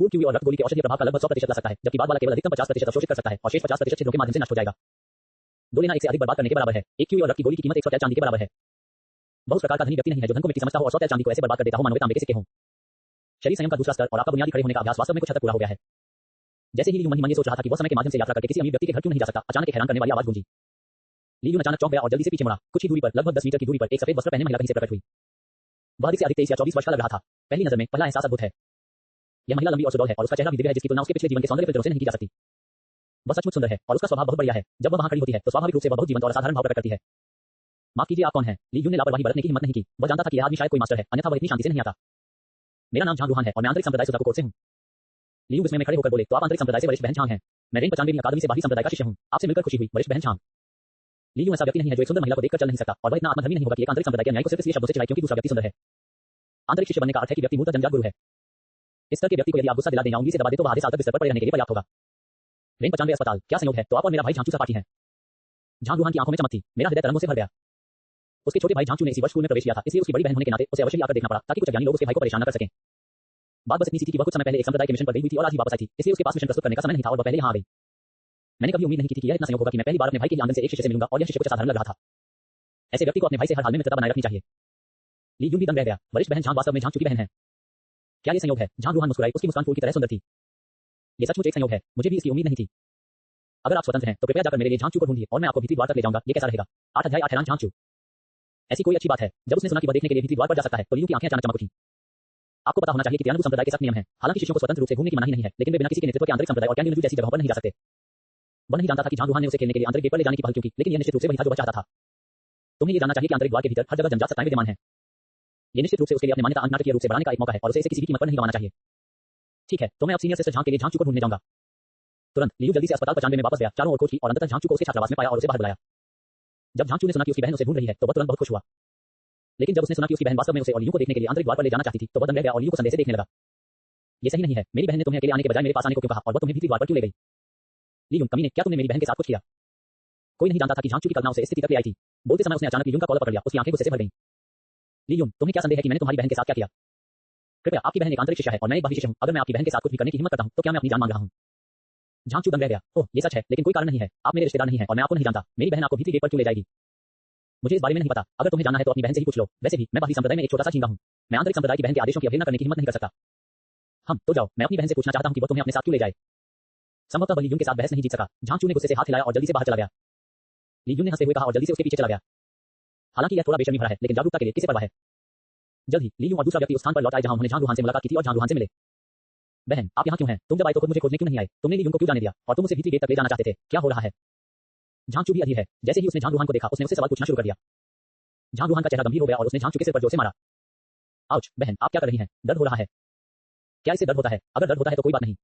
पूर्ण कीवी और रक्त गोली के औषधीय प्रभाव का लगभग 100% ला सकता है, जबकि बाद वाला केवल अधिकतम 50% अवशोषित कर सकता है और शेष 50% छिद्रों के माध्यम से नष्ट हो जाएगा। 2 लेना 1 से अधिक बर्बाद करने के बराबर है। एक कीवी और रक्त की गोली की कीमत 100 टैल चांदी के बराबर है। बहुत प्रकार का धनी व्यक्ति नहीं है जो धन को मिट्टी समझता हो और 100 टैल चांदी को ऐसे बर्बाद कर देता हो मानो वे तांबे के सिक्के हों। शरीर संयम का दूसरा स्तर और आपका बुनियादी खड़े होने का अभ्यास वास्तव में कुछ हद तक पूरा हो गया है। जैसे ही ली यून मन ही मन ये सोच रहा था कि वह समय के माध्यम से यात्रा करके किसी अमीर व्यक्ति के घर क्यों नहीं जा सकता, अचानक एक हैरान करने वाली आवाज गूंजी। ली यून अचानक चौंक गया और जल्दी से पीछे मुड़ा। कुछ ही दूरी पर, लगभग 10 मीटर की दूरी पर, एक सफेद वस्त्र पहने महिला कहीं से प्रकट हुई। वह अधिक से अधिक 23 या 24 वर्ष का लग रहा था। पहली नजर में पहला एहसास अद्भुत है। यह महिला लंबी और सुडौल है और उसका चेहरा भी दिव्य है जिसकी तुलना उसके पिछले जीवन के सौंदर्य फिल्टरों से नहीं की जा सकती। वह सचमुच सुंदर है और उसका स्वभाव बहुत बढ़िया है। जब वह वहां खड़ी होती है तो स्वाभाविक रूप से वह बहुत जीवंत और असाधारण भाव प्रकट करती है। माफ कीजिए, आप कौन हैं? ली यून ने लापरवाही बरतने की हिम्मत नहीं की। वह जानता था कि यह आदमी शायद कोई मास्टर है, अन्यथा वह इतनी शांति से नहीं आता। मेरा नाम झांग रूहान है और मैं आंतरिक संप्रदाय सुधारकोट से हूं। ली यून विस्मय में खड़े होकर बोले, तो आप आंतरिक संप्रदाय से वरिष्ठ बहन झांग हैं? मैं रेंज 95 अकादमी से बाहरी संप्रदाय का शिष्य हूं। आपसे मिलकर खुशी हुई, वरिष्ठ बहन झांग। ली यून ऐसा व्यक्ति नहीं है जो एक सुंदर महिला को देखकर चल नहीं सकता, और वह इतना आत्मधर्मी नहीं होगा कि एक आंतरिक संप्रदाय के न्याय को सिर्फ इसलिए शब्दों से चिढ़ाए क्योंकि दूसरा व्यक्ति सुंदर है। आंतरिक शिष्य बनने का अर्थ है कि व्यक्ति मूलतः जन्मजात गुरु है। इस तरह के व्यक्ति को यदि आप गुस्सा दिला दें या उंगली से दबा दें तो वह आधे साल तक बिस्तर पर पड़े रहने के लिए पर्याप्त होगा। रेंज 95 अस्पताल, क्या संयोग है, तो आप और मेरा भाई झांगचू सहपाठी हैं। झांग रूहान की आंखों में चमक थी। मेरा हृदय तरंगों से भर गया। उसके छोटे भाई झांगचू ने इसी वर्ष स्कूल में प्रवेश किया था, इसलिए उसकी बड़ी बहन होने के नाते उसे अवश्य आकर देखना पड़ा ताकि कुछ अज्ञानी लोग उसके भाई को परेशान न कर सकें। बात बस इतनी सी थी कि वह कुछ समय पहले एक संप्रदाय के मिशन पर गई हुई थी और आज ही वापस आई थी, इसलिए उसके पास मिशन प्रस्तुत करने का समय नहीं था और वह पहले यहां आ गई। मैंने कभी उम्मीद नहीं की थी कि यह इतना संयोग होगा कि मैं पहली बार अपने भाई के आंगन से एक शिष्य से मिलूंगा और यह शिष्य कुछ असाधारण लग रहा था। ऐसे व्यक्ति को अपने भाई से हर हाल में मित्रता बनाए रखनी चाहिए। ली यून भी दंग रह गया। वरिष्ठ बहन झांग वास्तव में झांगचू की बहन है? क्या ये संयोग है? झांग रूहान मुस्कुराई। उसकी मुस्कान फूल की तरह सुंदर थी। ये सचमुच एक संयोग है, मुझे भी इसकी उम्मीद नहीं थी। अगर आप स्वतंत्र हैं तो कृपया जाकर मेरे लिए झांगचू को ढूंढिए और मैं आपको भीतरी द्वार तक ले जाऊंगा। ये कैसा रहेगा? 8 अध्याय 8 हैरान झांगचू। ऐसी कोई अच्छी बात है। जब उसने सुना कि वह देखने के लिए भीतरी द्वार पर जा सकता है तो ली यून की आंखें अचानक चमक उठी। आपको पता होना चाहिए कि त्यानुगु संप्रदाय के सख्त नियम हैं। हालांकि शिष्यों को स्वतंत्र रूप से घूमने की मनाही नहीं है, लेकिन वे बिना किसी के नेतृत्व के आंतरिक संप्रदाय और कैंडिल जैसी जगहों पर नहीं जा सकते। वह नहीं जानता था कि झांग रूहान ने उसे खेलने के लिए आंतरिक गेट पर ले जाने की पहल क्यों की, लेकिन यह निश्चित रूप से वही था जो वह चाहता था। तुम्हें ये जानना चाहिए कि आंतरिक द्वार के भीतर हर जगह जन्मजात सत्ताएं विद्यमान हैं। ये निश्चित रूप से उसके लिए अपनी मान्यता नाटकीय रूप से बढ़ाने का एक मौका है और उसे इसे किसी भी कीमत पर नहीं गंवाना चाहिए। ठीक है, तो मैं अब सीनियर सिस्टर झांग के लिए झांगचू को ढूंढने जाऊंगा। तुरंत ली यून जल्दी से अस्पताल 95 में वापस गया, चारों ओर खोज की और अंततः झांगचू को उसके छात्रावास में पाया और उसे बाहर बुलाया। जब झांगचू ने सुना कि उसकी बहन उसे ढूंढ रही है तो वह तुरंत बहुत खुश हुआ। लेकिन जब उसने सुना कि उसकी बहन वास्तव में उसे और ली यून को देखने के लिए आंतरिक द्वार पर ले जाना चाहती थी तो वह दंग रह गया और ली यून को संदेह से देखने लगा। ये सही नहीं है, मेरी बहन ने तुम्हें अकेले आने के बजाय मेरे पास आने को क्यों कहा और वह तुम्हें भीतरी द्वार पर क्यों ले गई? ली यून, कमीने, क्या तुमने मेरी बहन के साथ कुछ किया? कोई नहीं जानता था कि झांगचू की कल्पना उसे इस स्थिति तक ले आई थी। बोलते समय उसने अचानक ली यून का कॉलर पकड़ लिया। उसकी आंखें गुस्से से भर गईं। ली यून, तुम्हें क्या संदेह है कि मैंने तुम्हारी बहन के साथ क्या किया? कृपया, आपकी बहन एक आंतरिक शिष्य है और मैं एक बाहरी शिष्य हूं। अगर मैं आपकी बहन के साथ कुछ भी करने की हिम्मत करता हूं तो क्या मैं अपनी जान मांग रहा हूं? झांगचू दंग रह गया। ओह, ये सच है, लेकिन कोई कारण नहीं है। आप मेरे रिश्तेदार नहीं हैं और मैं आपको नहीं जानता। मेरी बहन आपको भीतरी गेट पर क्यों ले जाएगी? मुझे इस बारे में नहीं पता। अगर तुम्हें जानना है तो अपनी बहन से ही पूछ लो। वैसे भी मैं बाहरी संप्रदाय में एक छोटा सा झींगा हूं। मैं आंतरिक संप्रदाय की बहन के आदेशों की अवहेलना करने की हिम्मत नहीं कर सकता। हम तो जाओ, मैं अपनी बहन से पूछना चाहता हूं कि वो तुम्हें अपने साथ क्यों ले जाए। संभवतः वह ली यून के साथ बहस नहीं जीत सका। झांगचू ने गुस्से से हाथ हिलाया और जल्दी से बाहर चला गया। ली यून ने हंसते हुए कहा और जल्दी से उसके पीछे चला गया। हालांकि यह थोड़ा बेशर्मी भरा है, लेकिन जागरूकता के लिए किसे परवाह है। जल्द ही ली यून और दूसरा व्यक्ति उस स्थान पर लौट आए जहां उन्होंने झांग रूहान से मुलाकात की थी और झांग रूहान से मिले। बहन, आप यहाँ क्यों हैं? तुम जब आए तो खुद मुझे खोजने क्यों नहीं आए? तुमने ली यून को क्यों जाने दिया और तुम उसे भीतरी गेट तक ले जाना चाहते थे? क्या हो रहा है? झांगचू भी अधीर है। जैसे ही उसने झांग रूहान को देखा उसने उससे सवाल पूछना शुरू कर दिया। झांग रूहान का चेहरा गंभीर हो गया और उसने झांगचू के सिर पर जोर से मारा। आउच, बहन, आप क्या कर रही हैं? दर्द हो रहा है? क्या इसे दर्द होता है? अगर दर्द होता है तो कोई बात नहीं।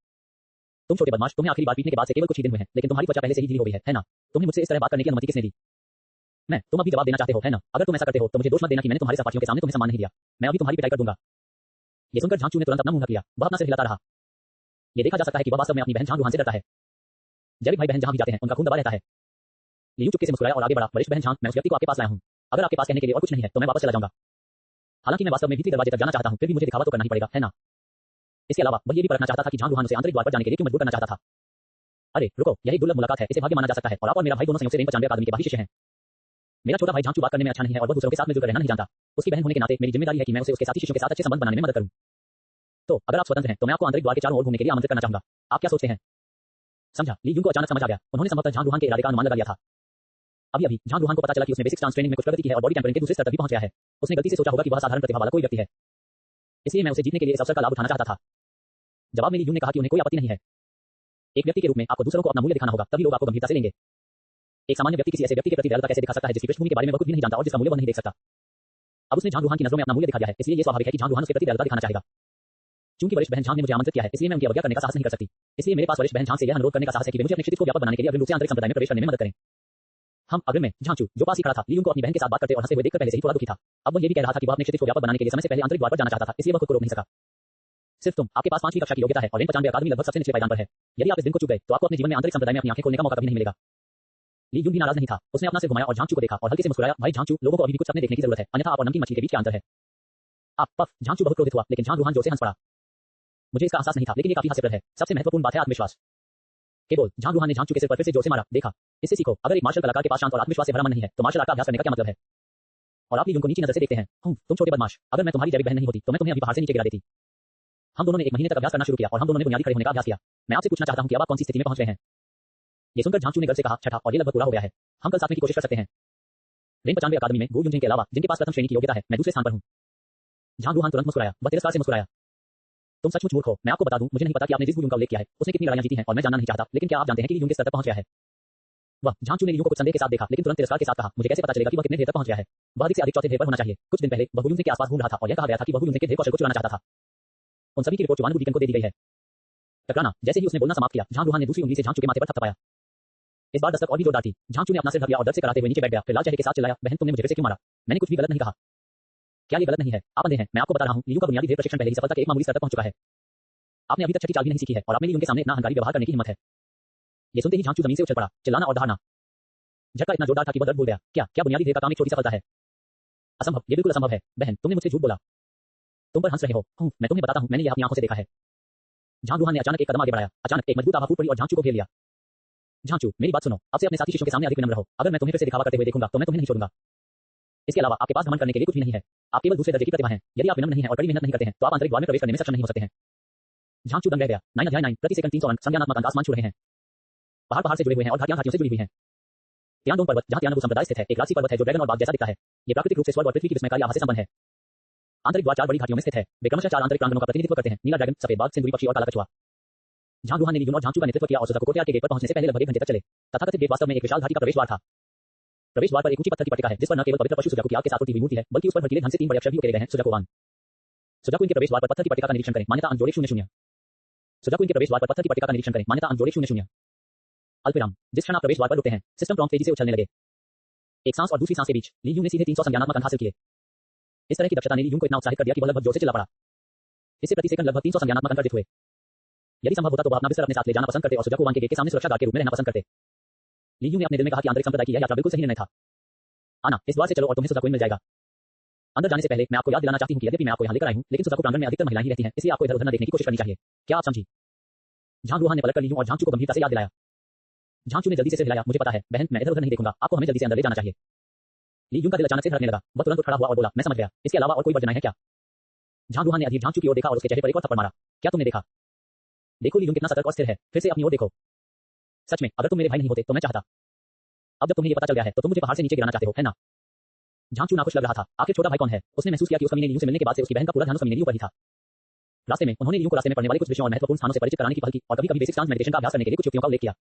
तुम छोटे बदमाश, तुम्हें आखिरी बार पीटने के बाद से केवल कुछ ही दिन हुए हैं, लेकिन तुम्हारी त्वचा पहले से ही ढीली हो गई है ना? तुम्हें मुझसे इस तरह बात करने की अनुमति किसने दी? तुम अभी जवाब देना चाहते हो, है ना? अगर तुम ऐसा करते हो तो मुझे दोष मत देना कि मैंने तुम्हारे सहपाठियों के सामने तुम्हें सम्मान नहीं दिया। मैं अभी तुम्हारी पिटाई कर दूंगा। ये सुनकर झांगचू ने तुरंत अपना मुंह ढक लिया। वह अपना सिर हिलाता रहा। ये देखा जा सकता है कि वह वास्तव में अपनी बहन झांग रूहान से डरता है। जैविक भाई बहन जहां भी जाते हैं उनका खून दबा रहता है। ली यून चुपके से मुस्कुराया और आगे बढ़ा। वरिष्ठ बहन झांग, मैं उस व्यक्ति को आपके पास लाया हूं। अगर आपके पास कहने के लिए और कुछ नहीं है तो मैं वापस चला जाऊंगा। हालांकि मैं वास्तव में भीतरी दरवाजे तक जाना चाहता हूं, फिर भी मुझे दिखावा तो करना ही पड़ेगा, है ना? इसके अलावा वह ये भी परखना चाहता था कि झांग रूहान उसे आंतरिक द्वार पर जाने के लिए क्यों मजबूर करना चाहता था। अरे रुको, यह एक दुर्लभ मुलाकात है, इसे भाग्य माना जा सकता है और आप और मेरा भाई दोनों संयोग से रेंज 95 अकादमी के बाहरी शिष्य हैं। मेरा छोटा भाई झांगचू बात करने में अच्छा नहीं है और वह दूसरों के साथ मिलकर रहना नहीं जानता। उसकी बहन होने के नाते मेरी जिम्मेदारी है कि मैं उसे उसके साथी शिष्यों के साथ अच्छे संबंध बनाने में मदद करूं। तो अगर आप स्वतंत्र हैं तो मैं आपको आंतरिक द्वार के चारों ओर घूमने के लिए आमंत्रित करना चाहूंगा। आप क्या सोचते हैं? समझा, ली यून को अचानक समझ आ गया। उन्होंने संभवतः झांग रूहान के इरादे का अनुमान लगा लिया था। अभी अभी झांग रूहान को पता चला कि उसने बेसिक डांस ट्रेनिंग में कुछ प्रगति की है और बॉडी टेम्परिंग के दूसरे स्तर तक भी पहुंच गया है। उसने गलती से सोचा होगा कि वह साधारण प्रतिभा वाला कोई व्यक्ति है, इसलिए मैं उसे जीतने के लिए इस अवसर का लाभ उठाना चाहता था। जवाब में ली यून ने कहा कि उन्हें कोई आपत्ति नहीं है। एक व्यक्ति के रूप में आपको दूसरों को अपना मूल्य दिखाना होगा, तभी लोग आपको गंभीरता से लेंगे। एक सामान्य व्यक्ति किसी ऐसे व्यक्ति के प्रति दयालुता कैसे दिखा सकता है जिसकी पृष्ठभूमि के बारे में वह कुछ भी नहीं जानता और जिसका मूल्य वह नहीं देख सकता। अब उसने झांग रूहान की नजरों में अपना मूल्य दिखा दिया है, इसलिए यह स्वाभाविक है कि झांग रूहान उसके प्रति दयालुता दिखाना चाहेगा। चूंकि वरिष्ठ बहन झांग ने मुझे आमंत्रित किया है, इसलिए मैं उनकी अवज्ञा करने का साहस नहीं कर सकती। इसलिए मेरे पास वरिष्ठ बहन झांग से यह अनुरोध करने का साहस है कि वे मुझे अपने क्षितिज को व्यापक बनाने के लिए अग्रिम रूप से आंतरिक संप्रदाय में प्रवेश करने में मदद करें। हम अग्रिम में झांगचू, जो पास ही खड़ा था, ली यून को अपनी बहन के साथ बात करते और हंसते हुए देखकर पहले से ही थोड़ा दुखी था। अब वह ये भी कह रहा था कि वह अपने क्षितिज को व्यापक बनाने के लिए समय से पहले आंतरिक द्वार पर जाना चाहता था, इसलिए वह खुद को रोक नहीं सका। सिर्फ तुम, आपके पास 5वीं कक्षा की योग्यता है और रेंज 95 अकादमी लगभग सबसे निचले पायदान पर है। यदि आप इस दिन को चूक गए तो आपको अपने जीवन में आंतरिक संप्रदाय में अपनी आंखें खोलने का मौका भी नहीं मिलेगा। ली यून भी नाराज नहीं था। उसने अपना सिर घुमाया और झांगचू को देखा और हल्के से मुस्कुराया। भाई झांगचू, लोगों को अभी भी कुछ सपने देखने की जरूरत है, अन्यथा आप और नमकीन मछली के बीच क्या अंतर है? आप पफ। झांगचू बहुत क्रोधित हुआ, लेकिन झांग रूहान जोर से हंस पड़ा। मुझे इसका एहसास नहीं था, लेकिन ये काफी हास्यप्रद है। सबसे महत्वपूर्ण बात है आत्मविश्वास। केवल झांग रूहान ने झांगचू के सिर पर फिर से जोर से मारा। देखा, इससे सीखो, अगर एक मार्शल कलाकार के पास शांत और आत्मविश्वास से भरा मन नहीं है तो मार्शल आर्ट का अभ्यास करने का क्या मतलब है? और आप ली यून को नीची नजर से देखते हैं। तुम छोटे बदमाश, अगर मैं तुम्हारी जैविक बहन नहीं होती तो मैं तुम्हें अभी पहाड़ से नीचे गिरा देती। हम दोनों ने 1 महीने तक अभ्यास करना शुरू किया और हम दोनों ने बुनियादी खड़े होने का अभ्यास किया। मैं आपसे पूछना चाहता हूं कि अब आप कौन सी स्थिति में पहुंच रहे हैं? ये सुनकर झांगचू ने गर्व से कहा, छठा, और ये लगभग पूरा हो गया है। हम कल 7वें की कोशिश कर सकते हैं। रैंक 95 अकादमी में गो यूनजिंग के अलावा जिनके पास प्रथम श्रेणी की योग्यता है, मैं दूसरे स्थान पर हूं। झांग रूहान तुरंत मुस्कुराया, वह तिरस्कार से मुस्कुराया। तुम सचमुच मूर्ख हो। मैं आपको बता दूं, मुझे नहीं पता कि आपने जिस गो यूंग का उल्लेख किया है उसने कितनी लड़ाइयां जीती हैं और मैं जानना नहीं चाहता, लेकिन क्या आप जानते हैं कि ली यूंग किस स्तर तक पहुंच गया है? वह झांगचू ने ली यूंग को कुछ संदेह के साथ देखा, लेकिन तुरंत तिरस्कार के साथ कहा, मुझे कैसे पता चलेगा कि वह कितने ढेर तक पहुंच गया है? वह अधिक से अधिक चौथे ढेर पर होना चाहिए। कुछ दिन पहले वह गो यूंग के आसपास घूम रहा था और यह कहा गया था कि वह गो यूंग के ढेर कौशल को चुराना चाहता था। उन सभी की रिपोर्ट वान वुडीकन को दे दी गई है। टकराना। जैसे ही उसने बोलना समाप्त किया, झांग रूहान ने दूसरी उंगली से झांगचू के माथे पर थपथपाया। इस बार दस्तक और भी जोरदार थी। झांगचू ने अपना सिर ढक लिया और दर्द से कराते हुए नीचे बैठ गया, फिर लाल चेहरे के साथ चिल्लाया, बहन तुमने मुझे फिर से क्यों मारा? मैंने कुछ भी गलत नहीं कहा। क्या ये गलत नहीं है? आप अंधे हैं। मैं आपको बता रहा हूं, ली यूंग का बुनियादी ढेर प्रशिक्षण पहले ही सफलता के एक मामूली स्तर तक पहुंच चुका है। आपने अभी तक छठी चाल भी नहीं सीखी है और आप में ली यूंग के सामने इतना अहंकारी व्यवहार करने की हिम्मत है। ये सुनते ही झांगचू जमीन से उछल पड़ा, चिल्लाना और दहाड़ना। झटका इतना जोरदार था कि वह दर्द भूल गया। क्या बुनियादी ढेर का काम एक छोटी सफलता है? असंभव, ये बिल्कुल असंभव है। बहन तुमने मुझसे झूठ बोला। तुम पर हंस रहे हो। मैं तुम्हें बताता हूं, मैंने यह अपनी आंखों से देखा है। झांग रूहान ने अचानक एक कदम आगे बढ़ाया। अचानक एक मजबूत आभा फूट पड़ी और झांगचू को घेर लिया। झांगचू, मेरी बात सुनो। अब से अपने साथी शिष्यों के सामने अधिक विनम्र रहो। अगर मैं तुम्हें फिर से दिखावा करते हुए देखूंगा तो मैं तुम्हें नहीं छोड़ूंगा। इसके अलावा आपके पास घमंड करने के लिए कुछ भी नहीं है। आप केवल दूसरे दर्जे की प्रतिभा हैं। यदि आप विनम्र नहीं हैं और कड़ी मेहनत नहीं करते हैं तो आप आंतरिक द्वार में प्रवेश करने में सक्षम नहीं हो सकते हैं। झांगचू दंग रह गया। 9 अध्याय 9 प्रति सेकंड 300 अंक संज्ञानात्मक अंक आसमान छू रहे हैं। पहाड़ से जुड़े हुए हैं और घाटियों से जुड़ी हुई हैं। तियानडोंग पर्वत, जहां तियानगु संप्रदाय स्थित है, एक राशि पर्वत है जो ड्रैगन और बाघ जैसा दिखता है। ये प्राकृतिक रूप से स्वर्ग और पृथ्वी की विस्मयकारी आभा से संबंध है। आंतरिक द्वार 4 बड़ी घाटियों में स्थित है। वे क्रमशः 4 आंतरिक प्रांगणों का प्रतिनिधित्व करते हैं, नीला ड्रैगन, सफेद बाघ, सिंदूरी पक्षी और काला कछुआ। झांग रूहान ने ली यूंग और झांगचू का नेतृत्व किया और सुजाकू कोर्टयार्ड के गेट पर पहुंचने से पहले लगभग 1 घंटे तक चले। तथाकथित गेट वास्तव में एक विशाल घाटी का प्रवेश द्वार था। प्रवेश द्वार पर एक ऊंची पत्थर की पट्टिका है जिस पर न केवल पवित्र पशु सुजाकू की आग के साथ उड़ती हुई मूर्ति है, बल्कि उस पर भड़कीले ढंग से 3 बड़े अक्षर भी उकेरे गए हैं, सुजाकूवान। सुजाकू इनके प्रवेश द्वार पर पत्थर की पट्टिका का निरीक्षण करें, मान्यता अंक जोड़े 0 0। सुजाकू इनके प्रवेश द्वार पर पत्थर की पट्टिका का निरीक्षण करें, मान्यता अंक जोड़े 0 0। अल्पविराम। जिस क्षण आप प्रवेश द्वार पर रुकते हैं, सिस्टम प्रॉम्प्ट तेजी से उछलने लगे। एक सांस और दूसरी सांस के बीच ली यूंग ने सीधे 300 संज्ञानात्मक अंक हासिल किए। इस तरह की दक्षता ने ली यूंग को इतना उत्साहित कर दिया कि वह लगभग जोर से चिल्ला पड़ा। इससे प्रति सेकंड लगभग 300 संज्ञानात्मक अंक अर्जित हुए। यदि संभव होता तो वह अपना बिस्तर अपने साथ ले जाना पसंद करते और सुजाकूवान के गेट के सामने सुरक्षा गार्ड के रूप में रहना पसंद करते। ली यूंग ने अपने दिल में कहा कि आंतरिक संप्रदाय की यह यात्रा बिल्कुल सही निर्णय था। आना, इस द्वार से चलो और तुम्हें सुजाकू मिल जाएगा। अंदर जाने से पहले मैं आपको याद दिलाना चाहती हूं कि यद्यपि मैं आपको यहां लेकर आई हूं, लेकिन सुजाकू प्रांगण में अधिकतर महिलाएं ही रहती हैं, इसलिए आपको इधर-उधर न देखने की कोशिश करनी चाहिए। क्या आप समझी? झांग रूहान ने पलटकर ली यूंग और झांगचू को गंभीरता से याद दिलाया। झांगचू ने जल्दी से सिर हिलाया, मुझे पता है बहन, मैं इधर-उधर नहीं देखूंगा, आपको हमें जल्दी से अंदर ले जाना चाहिए। ली यूंग का दिल अचानक से धड़कने लगा। वह तुरंत उठ खड़ा हुआ और बोला, मैं समझ गया। इसके अलावा और कोई वजह है क्या? झांग रूहान ने अधीर झांगचू की ओर देखा और उसके चेहरे पर एक और थप्पड़ मारा। क्या तुमने देखा? देखो ली यूंग कितना सतर्क और स्थिर है। फिर से अपनी ओर देखो। सच में, अगर तुम मेरे भाई नहीं होते तो मैं चाहता। अब जब तुम्हें ये पता चल गया है तो तुम मुझे पहाड़ से नीचे गिराना चाहते हो, है ना? झांगचू नाखुश लग रहा था। आखिर छोटा भाई कौन है? उसने महसूस किया कि उस कमीने ली यूंग से मिलने के बाद से उसकी बहन का पूरा ध्यान उस कमीने ली यूंग पर ही था। रास्ते में उन्होंने ली यूंग को रास्ते में पड़ने वाले कुछ विषयों और महत्वपूर्ण स्थानों से परिचित कराने की पहल की और कभी-कभी बेसिक सांस मेडिटेशन का अभ्यास करने के लिए कुछ युक्तियों का उल्लेख किया।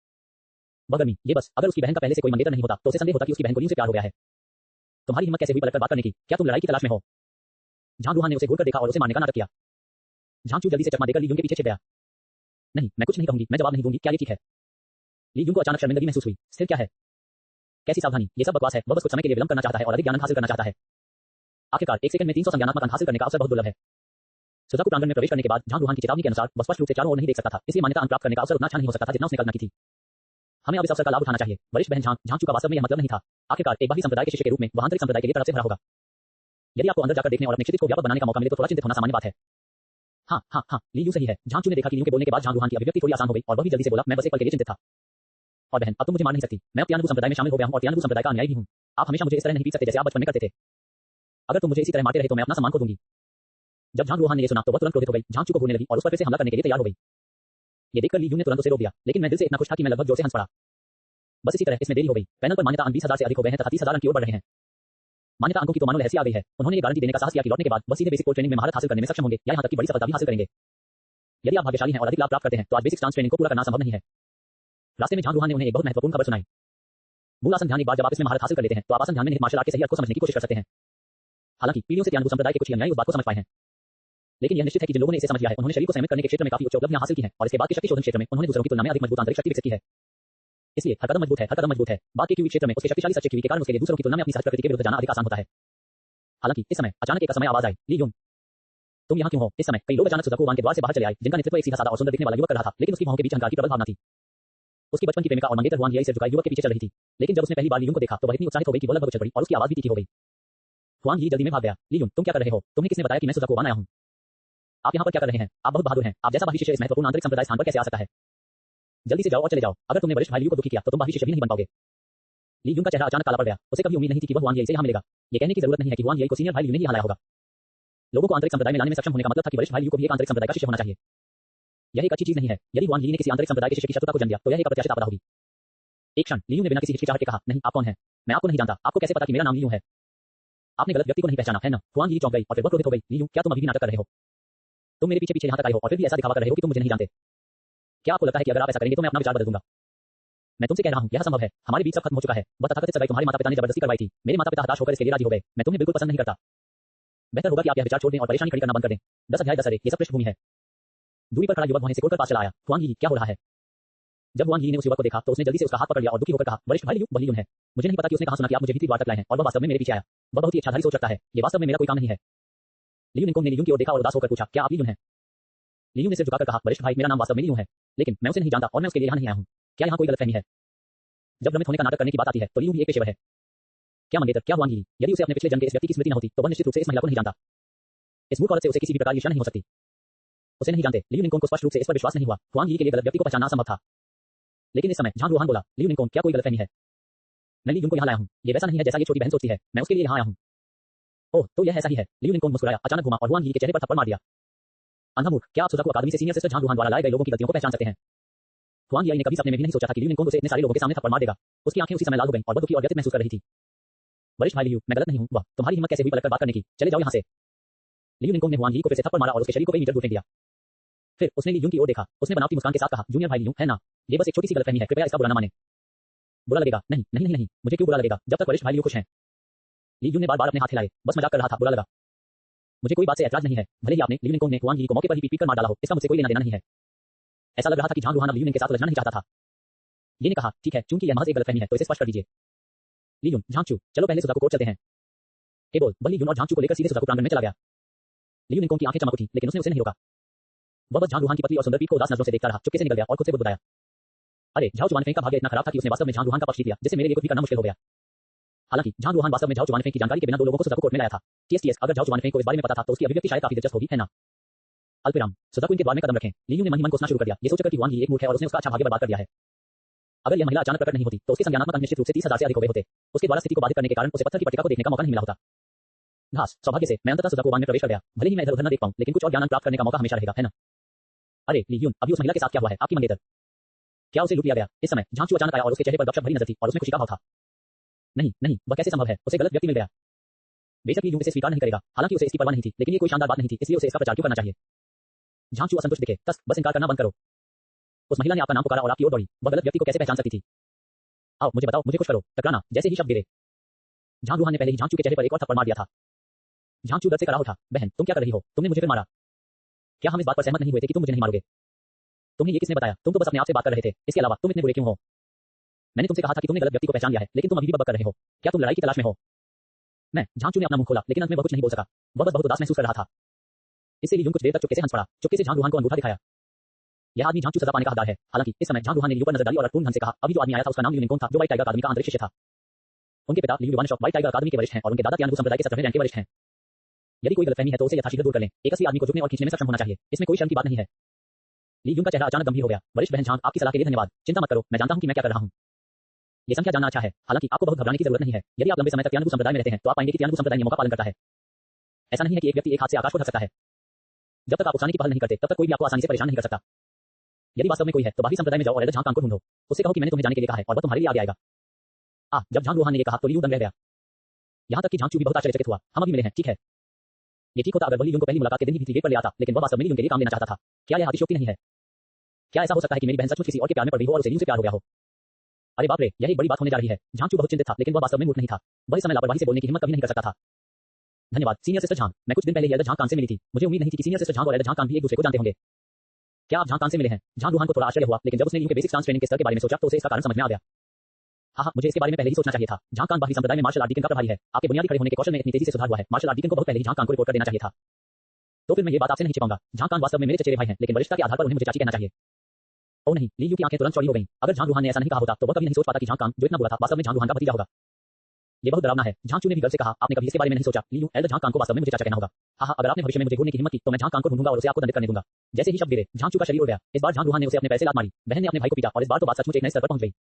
वह गर्मी, ये बस, अगर उसकी बहन का पहले से कोई मंगेतर नहीं होता तो उसे संदेह होता कि उसकी बहन को ली यूंग से प्यार हो गया है। तुम्हारी हिम्मत कैसे हुई पलटकर बात करने की? क्या तुम लड़ाई की तलाश में हो? झांग रूहान ने उसे घूरकर देखा और उसे मारने का नाटक किया। झांगचू जल्दी से चकमा देकर ली यूंग के पीछे छिप गया। नहीं, मैं कुछ नहीं कहूंगी, मैं जवाब नहीं दूंगी, क्या ये ठीक है? ली यूंग को अचानक शर्मिंदगी महसूस हुई। स्थिर क्या है? कैसी सावधानी? ये सब बकवास है। वह बस कुछ समय के लिए विलंब करना चाहता है और अधिक ज्ञान हासिल करना चाहता है। आखिरकार 1 सेकंड में 300 संज्ञानात्मक अंक हासिल करने का अवसर बहुत दुर्लभ है। सुजाकू प्रांगण में प्रवेश करने के बाद झांग रूहान की चेतावनी के अनुसार वह स्पष्ट रूप से चारों ओर नहीं देख सकता था, इसलिए मान्यता अंक प्राप्त करने का अवसर उतना अच्छा नहीं हो सकता था जितना उसने कल्पना की थी। हमें अब इस अवसर का लाभ उठाना चाहिए। वरिष्ठ बहन झांगचू का वास्तव में यह मतलब नहीं था। आखिरकार एक बाहरी संप्रदाय के शिष्य के रूप में वह आंतरिक संप्रदाय के लिए तरफ से भरा होगा। यदि आपको अंदर जाकर देखने और अपने क्षितिज को व्यापक बनाने का मौका मिले तो थोड़ा चिंतित होना सामान्य बात है। हाँ, ली यूंग सही है। झांगचू ने देखा कि ली यूंग के बोलने के बाद झांग रूहान की अभिव्यक्ति थोड़ी आसान हो गई और वह भी जल्दी से बोला, मैं बस एक पल के लिए चिंतित था। और बहन, अब तुम मुझे मार नहीं सकती। मैं तियानगु संप्रदाय में शामिल हो गया हूं और तियानगु संप्रदाय का अनुयायी भी हूं। आप हमेशा मुझे इस तरह नहीं पीट सकते जैसे आप बचपन में करते थे। अगर तुम मुझे इसी तरह मारते रहे तो मैं अपना सम्मान खो दूंगी। जब झांग रूहान ने ये सुना तो वह तुरंत क्रोधित हो गई, झांगचू को घूरने लगी और उस पर फिर से हमला करने के लिए तैयार हो गई। ये देखकर ली यूंग ने तुरंत उसे रोक दिया, लेकिन मैं दिल से इतना खुश था कि मैं लगभग जोर से हंस पड़ा। बस इसी तरह इसमें देरी हो गई। पैनल पर मान्यता अंक 20,000 से अधिक हो गए हैं तथा 30,000 अंक की ओर बढ़ रहे हैं। मान्यता अंकों की तो मानो लहर सी आ गई है। उन्होंने ये गारंटी देने का साहस किया कि लौटने के बाद वह सीधे बेसिक कोर ट्रेनिंग में महारत हासिल करने में सक्षम होंगे या यहां तक कि बड़ी सफलता भी हासिल करेंगे। यदि आप भाग्यशाली हैं और अधिक लाभ प्राप्त करते हैं तो आज बेसिक स्टांस ट्रेनिंग को पूरा करना संभव नहीं है। रास्ते में झांग रूहान ने उन्हें एक बहुत महत्वपूर्ण खबर सुनाई। मूल आसन ध्यान, एक बार जब आप इसमें महारत हासिल कर लेते हैं तो आप आसन ध्यान में निहित मार्शल आर्ट के सही अर्थ को समझने की कोशिश कर सकते हैं। हालांकि पीढ़ियों से तियानगु संप्रदाय के कुछ अनुयायी उस बात को समझ पाए हैं, लेकिन यह निश्चित है कि जिन लोगों ने इसे समझ लिया है उन्होंने शरीर को संयमित करने के क्षेत्र में काफी उच्च उपलब्धियां हासिल की हैं और इसके बाद के शक्ति शोधन क्षेत्र में उन्होंने दूसरों की तुलना में अधिक मजबूत आंतरिक शक्ति विकसित की है। इसलिए हर कदम मजबूत है, हर कदम मजबूत है। बात के क्यूबी क्षेत्र में उसके शक्तिशाली सच्चे क्यूबी के कारण उसके लिए दूसरों की तुलना में अपनी सहज प्रकृति के विरुद्ध जाना अधिक आसान होता है। हालांकि इस समय अचानक एक समय आवाज आई, ली यूंग, तुम यहाँ क्यों हो? इस समय कई लोग अचानक सुजाकूवान के द्वार से बाहर चले आए, जिनका नेतृत्व एक सीधा साधा और सुंदर दिखने वाला युवक कर रहा था, लेकिन उसकी भौहों के बीच अहंकार की प्रबल भावना थी। उसकी बचपन की प्रेमिका और मंगेतर हुआन लियाई सिर झुकाए युवक के पीछे चल रही थी, लेकिन जब उसने पहली बार ली यूंग को देखा तो वह इतनी उत्साहित हो गई कि वह लगभग उछल पड़ी और उसकी आवाज भी तीखी हो गई। हुआन ली जल्दी में भाग गया। ली यूंग, तुम क्या कर रहे हो? तुम्हें किसने बताया कि मैं सुजाकूवान आया हूं? आप यहाँ पर क्या कर रहे हैं? आप बहुत बहादुर हैं। आप जैसा बाहरी शिष्य इस महत्वपूर्ण आंतरिक संप्रदाय स्थान पर कैसे आ सकता है? जल्दी से जाओ और चले जाओ। अगर तुमने वरिष्ठ भाई ली यूंग को दुखी किया तो तुम बाहरी शिष्य भी नहीं बन पाओगे। ली यूंग का चेहरा अचानक काला पड़ गया। उसे कभी उम्मीद नहीं थी कि वह हुआन लियाई से यहाँ मिलेगा। ये कहने की जरूरत नहीं है कि हुआन लियाई को सीनियर भाई ली यूंग ने ही यहाँ लाया होगा। लोगों को आंतरिक संप्रदाय में लाने में सक्षम होने का मतलब था कि वरिष्ठ भाई लियू को भी एक आंतरिक संप्रदाय का शिष्य होना चाहिए। यह एक अच्छी चीज नहीं है। यदि हुआंग यी ने किसी आंतरिक संप्रदाय के शिष्य की शत्रुता को जन्म दिया तो यह एक अप्रत्याशित आपदा होगी। एक क्षण लियू ने बिना किसी हिचकिचाहट के कहा, नहीं, आप कौन हैं? मैं आपको नहीं जानता। आपको कैसे पता कि मेरा नाम लियू है? आपने गलत व्यक्ति को नहीं पहचाना है ना? हुआंग यी चौंक गई और फिर वह क्रोधित हो गई। लियू, क्या तुम अभी भी नाटक कर रहे हो? तुम मेरे पीछे पीछे यहाँ तक आए हो और फिर भी ऐसा दिखावा कर रहे हो कि तुम मुझे नहीं जानते। क्या आपको लगता है कि अगर आप ऐसा करेंगे तो मैं अपना विचार बदल दूंगा? मैं तुमसे कह रहा हूँ, यह संभव है। हमारे बीच सब खत्म हो चुका है। वह तथाकथित सगाई तुम्हारे माता पिता ने जबरदस्ती करवाई थी। मेरे माता पिता हताश होकर इसके लिए राजी हो गए। मैं तुम्हें बिल्कुल पसंद नहीं करता। बेहतर होगा कि आप यह विचार छोड़ दें और परेशानी खड़ी करना बंद कर दें। 10 अध्याय 10 अरे, ये सब पृष्ठभूमि है। दूरी पर खड़ा युवक वहां से कोट कर पास चला आया। हुआंग यी, क्या हो रहा है? जब हुआंग यी ने उस युवक को देखा तो उसने जल्दी से उसका हाथ पकड़ लिया और दुखी होकर कहा, वरिष्ठ भाई लियू, वह लियू है। मुझे नहीं पता कि उसने कहां सुना कि आप मुझे भीतरी द्वार तक लाए हैं और वह वास्तव में मेरे पीछे आया। वह बहुत ही इच्छाधारी सोच रखता है। ये वास्तव में मेरा कोई काम नहीं है। लियू निंगकोंग ने लियू की ओर देखा और उदास होकर पूछा, क्या आप लियू हैं? लियू ने सिर झुकाकर कहा, वरिष्ठ भाई, मेरा नाम वास्तव में लियू है, लेकिन मैं उसे नहीं जानता और मैं उसके लिए यहाँ नहीं आया हूँ। क्या यहाँ कोई गलतफहमी है? जब भ्रमित होने का नाटक करने की बात आती है तो लियू भी एक पेशेवर है। क्या मंगेतर, क्या हुआंग यी? यदि उसे अपने पिछले जन्म के इस व्यक्ति की स्मृति न होती तो वह निश्चित रूप से इस महिला को नहीं जानता। इस मूर्ख औरत से उसे किसी भी प्रकार की ईर्ष्या नहीं हो सकती। उसे नहीं जानते। लियू निंगकोंग को स्पष्ट रूप से इस पर विश्वास नहीं हुआ। हुआंग यी के लिए गलत व्यक्ति को पहचानना असंभव था। लेकिन इस समय झांग रुहान बोला, लियू निंगकोंग, क्या कोई गलतफहमी है? मैं लियू को यहाँ लाया हूँ। ये वैसा नहीं है जैसा ये छोटी बहन सोचती है। मैं उसके लिए यहाँ आया हूँ। ओह, तो यह ऐसा ही है। लियू निंगकोंग मुस्कुराया, अचानक घुमा और हुआंग यी के चेहरे पर थप्पड़ मार दिया। अंधा मूर्ख, क्या आप सुजाकू अकादमी से सीनियर सिस्टर झांग रुहान द्वारा लाए गए लोगों की गलतियों को पहचान सकते हैं? हुआंग यी ने कभी सपने में भी नहीं सोचा था कि लियू निंगकोंग उसे इतने सारे लोगों के सामने थप्पड़ मार देगा। उसकी आंखें उसी समय लाल हो गईं और वह दुखी और व्यथित महसूस कर रही थी। वरिष्ठ भाई लियू, मैं गलत नहीं हूँ। वाह, तुम्हारी हिम्मत कैसे हुई पलटकर बात करने की? चले जाओ यहाँ से। लियू निंगकोंग ने हुआंग यी को फिर से थप्पड़ मारा और उसके शरीर को कई मीटर दूर फेंक दिया। फिर उसने लियू की ओर देखा। उसने बनावटी मुस्कान के साथ कहा, जूनियर भाई लियू, है ना? ये बस एक छोटी सी गलतफहमी है, कृपया इसका बुरा न माने। बुरा लगेगा? नहीं नहीं नहीं नहीं, मुझे क्यों बुरा लगेगा जब तक वरिष्ठ भाई लियू खुश हैं। लियू ने बार-बार अपने हाथ हिलाए, बस मजाक कर रहा था, बुरा लगा। मुझे कोई बात से ऐतराज नहीं है। भले ही आपने, लियू निंगकोंग ने हुआंग यी को मौके पर ही पीट कर मार डाला हो, इसका मुझसे कोई लेना देना नहीं है। ऐसा लग रहा था कि झांग रुहान अब लियू निंग के साथ उलझना नहीं चाहता था। ये ने कहा, ठीक है, चूंकि यह महज एक गलतफहमी है तो इसे स्पष्ट कर दीजिए। लियू, झांगचू, चलो पहले सुजाकू कोर्ट चलते हैं। केवल बल्ली यून और झांगचू को लेकर सीधे सुजाकू प्रांगण में चला गया। लियू निंगकोंग की आंखें चमक उठी, लेकिन उसने उसे नहीं रोका। वह बस झांग रुहान की पतली और सुंदर पीठ को उदास नजरों से देखता रहा, चुपके से निकल गया और खुद से बुदबुदाया, अरे, झाओ चुआनफेंग का भाग्य इतना खराब था कि उसने वास्तव में झांग रुहान का पक्ष जीत लिया, जिससे मेरे लिए कुछ भी करना मुश्किल हो गया। हालांकि झांग रुहान वास्तव में झाओ चुआनफेंग की जानकारी के बिना 2 लोगों को सुजाकू कोर्ट में लाया था। टीएस, अगर झाओ चुआनफेंग को इस बारे में पता था तो उसकी अभिव्यक्ति शायद काफी दिलचस्प होगी, है ना? अल्पविराम, सुजाकू इनके द्वार में कदम रखें। लियू ने मन ही मन कोसना शुरू कर दिया, ये सोचकर कि हुआंग यी एक मूर्ख है और उसने उसका अच्छा भाग्य बर्बाद कर दिया है। अगर यह महिला अचानक प्रकट नहीं होती तो उसके संज्ञानात्मक अंक निश्चित रूप से 30,000 से अधिक हो गए होते। उसके द्वारा स्थिति को बाधित करने के कारण उसे पत्थर की पट्टिका को देखने का मौका नहीं मिला होता। घास, सौभाग्य से मैं अंततः सुजाकू में प्रवेश कर गया। भले ही मैं इधर-उधर न देख पाऊं, लेकिन कुछ और ज्ञान प्राप्त करने का मौका हमेशा रहेगा, है ना? अरे लियू, अभी उस महिला के साथ क्या हुआ है? आपकी मंगेतर, क्या उसे लूट लिया गया? इस समय झांगचू अचानक आया और उसके चेहरे पर गपशप भरी नजर थी और उसमें खुशी का भाव था। नहीं नहीं, वह कैसे संभव है? उसे गलत व्यक्ति मिल गया। बेशक लियू इसे स्वीकार नहीं करेगा, हालांकि उसे इसकी परवाह नहीं थी, लेकिन ये कोई शानदार बात नहीं थी, इसलिए उसे इसका प्रचार क्यों करना चाहिए? झांगचू असंतुष्ट दिखे, बस इनकार करना बंद करो। उस महिला ने आपका नाम पुकारा और आपकी ओर दौड़ी। वह गलत व्यक्ति को कैसे पहचान सकती थी? आओ, मुझे बताओ, मुझे कुछ करो। टकराना, जैसे ही शब्द गिरे, झांग रुहान ने पहले ही झांगचू के चेहरे पर एक और थप्पड़ मार दिया था। झांगचू दर्द से कड़ा उठा, बहन, तुम क्या कर रही हो? तुमने मुझे फिर मारा। क्या हम इस बात पर सहमत नहीं हुए थे कि तुम मुझे नहीं मारोगे? तुम्हें ये किसने बताया? तुम तो बस अपने आप से बात कर रहे थे। इसके अलावा तुम इतने बुरे क्यों हो? मैंने तुमसे कहा था कि तुमने गलत व्यक्ति को पहचान लिया है, लेकिन तुम अभी भी बकबक कर रहे हो। क्या तुम लड़ाई की तलाश में हो? मैं, झांगचू ने अपना मुंह खोला, लेकिन अंत में वह कुछ नहीं बोल सका। वह बस बहुत उदास महसूस कर रहा था। इससे लियू कुछ देर तक चुपके से हंस पड़ा, चुपके से झांग रुहान को अंगूठा दिखाया। यह आदमी झांगचू सजा पाने का हकदार है। हालांकि इस समय झांग रुहान ने लियू पर नजर डाली और अर्थपूर्ण ढंग से कहा, अभी जो आदमी आया था उसका नाम लियू निंगकोंग था, जो व्हाइट टाइगर अकादमी का आंतरिक शिष्य था। उनके पिता लियू वानशॉप व्हाइट टाइगर अकादमी के वरिष्ठ हैं और उनके दादा तियानबू संप्रदाय के 17वें रैंक के वरिष्ठ हैं। यदि कोई गलतफहमी है तो उसे यथाशीघ्र दूर कर लें। एक असली आदमी को झुकने और खींचने में सक्षम होना चाहिए, इसमें कोई शर्म की बात नहीं है। लियू का चेहरा अचानक गंभीर हो गया। वरिष्ठ बहन झांग, आपकी सलाह के लिए धन्यवाद। चिंता मत करो, मैं जानता हूं कि मैं क्या कर रहा हूं। ये संख्या जानना अच्छा है, हालांकि आपको बहुत घबराने की जरूरत नहीं है। यदि आप लंबे समय तक तियानबू संप्रदाय में रहते हैं तो आप पाएंगे कि तियानबू संप्रदाय नियमों का पालन करता है। ऐसा नहीं है कि एक व्यक्ति एक हाथ से आकाश को ढक सकता है। जब तक आप उकसाने की पहल नहीं करते तब तक कोई भी आपको आसानी से परेशान नहीं कर सकता। यदि वास्तव में कोई है तो बाहरी संप्रदाय में जाओ और एल्डर झांग को ढूंढो। उससे कहो कि मैंने तुम्हें जाने के लिए कहा है और वह तुम्हारे लिए आगे आएगा। जब झांग रुहान ने ये कहा तो लियू दंग रह गया। यहां तक कि झांगचू भी बहुत आश्चर्यचकित हुआ। हम अभी मिले हैं, ठीक है? ये ठीक होता अगर लियू को पहली मुलाकात के दिन ही भीतरी गेट पर ले आता, लेकिन वह वास्तव में लियू के लिए काम लेना चाहता था। क्या यह अतिशयोक्ति नहीं है? क्या ऐसा हो सकता है कि मेरी बहन सचमुच किसी और के प्यार में पड़ गई हो और उसे लियू से प्यार हो गया हो? अरे बाप रे, यही बड़ी बात होने जा रही है। झांगचू बहुत चिंतित था, लेकिन वह वास्तव में मूर्ख नहीं था। वह इस समय लापरवाही से बोलने की हिम्मत कभी नहीं कर सकता था। धन्यवाद सीनियर सिस्टर झांग, मैं कुछ दिन पहले एल्डर झांग कान से मिली थी। मुझे उम्मीद नहीं थी कि सीनियर सिस्टर झांग और एल्डर झांग कान भी एक दूसरे को जानते होंगे। क्या आप झांग कान से मिले हैं? झांग रुहान को थोड़ा आश्चर्य हुआ, लेकिन जब उसने लियू के बेसिक डांस ट्रेनिंग के स्तर के बारे में सोचा तो उसे इसका कारण समझ में आ गया। हाँ, मुझे इसके बारे में पहले ही सोचना चाहिए था। झांग कान बाहरी संप्रदाय में मार्शल आर्ट डीकन का प्रभारी है। आपके बुनियादी खड़े होने के कौशल में इतनी तेजी से सुधार हुआ है। मार्शल आर्ट डीकन को बहुत पहले ही झांग कान को रिपोर्ट कर देना चाहिए था। तो फिर मैं ये बात आपसे नहीं छिपाऊंगा। झांग कान वास्तव में मेरे चचेरे भाई हैं, लेकिन वरिष्ठता के आधार पर उन्हें मुझे चाची कहना चाहिए। ओह नहीं, लियू की आंखें तुरंत चौड़ी हो गईं। अगर झांग रुहान ने ऐसा नहीं कहा होता तो वह कभी नहीं सोच पाता कि झांग कान, जो इतना बुरा था, वास्तव में झांग रुहान का भतीजा होगा। ये बहुत डरावना है। झांगचू ने भी गर्व से कहा, आपने कभी इसके बारे में नहीं सोचा? लियू, एल्डर झांग कान को वास्तव में मुझे चाचा कहना होगा। हाँ, अगर आपने भविष्य में मुझे ढूंढने की हिम्मत की तो मैं झांग कान को ढूंढूंगा और उसे आपको दंडित करने दूंगा। जैसे ही शब्द गिरे, झांगचू का शरीर उड़ गया। इस बार झांग रुहान ने उसे अपने पैर से लात मारी। बहन ने अपने भाई को पीटा और इस बार तो बात सचमुच एक नए स्तर पर पहुंच गई।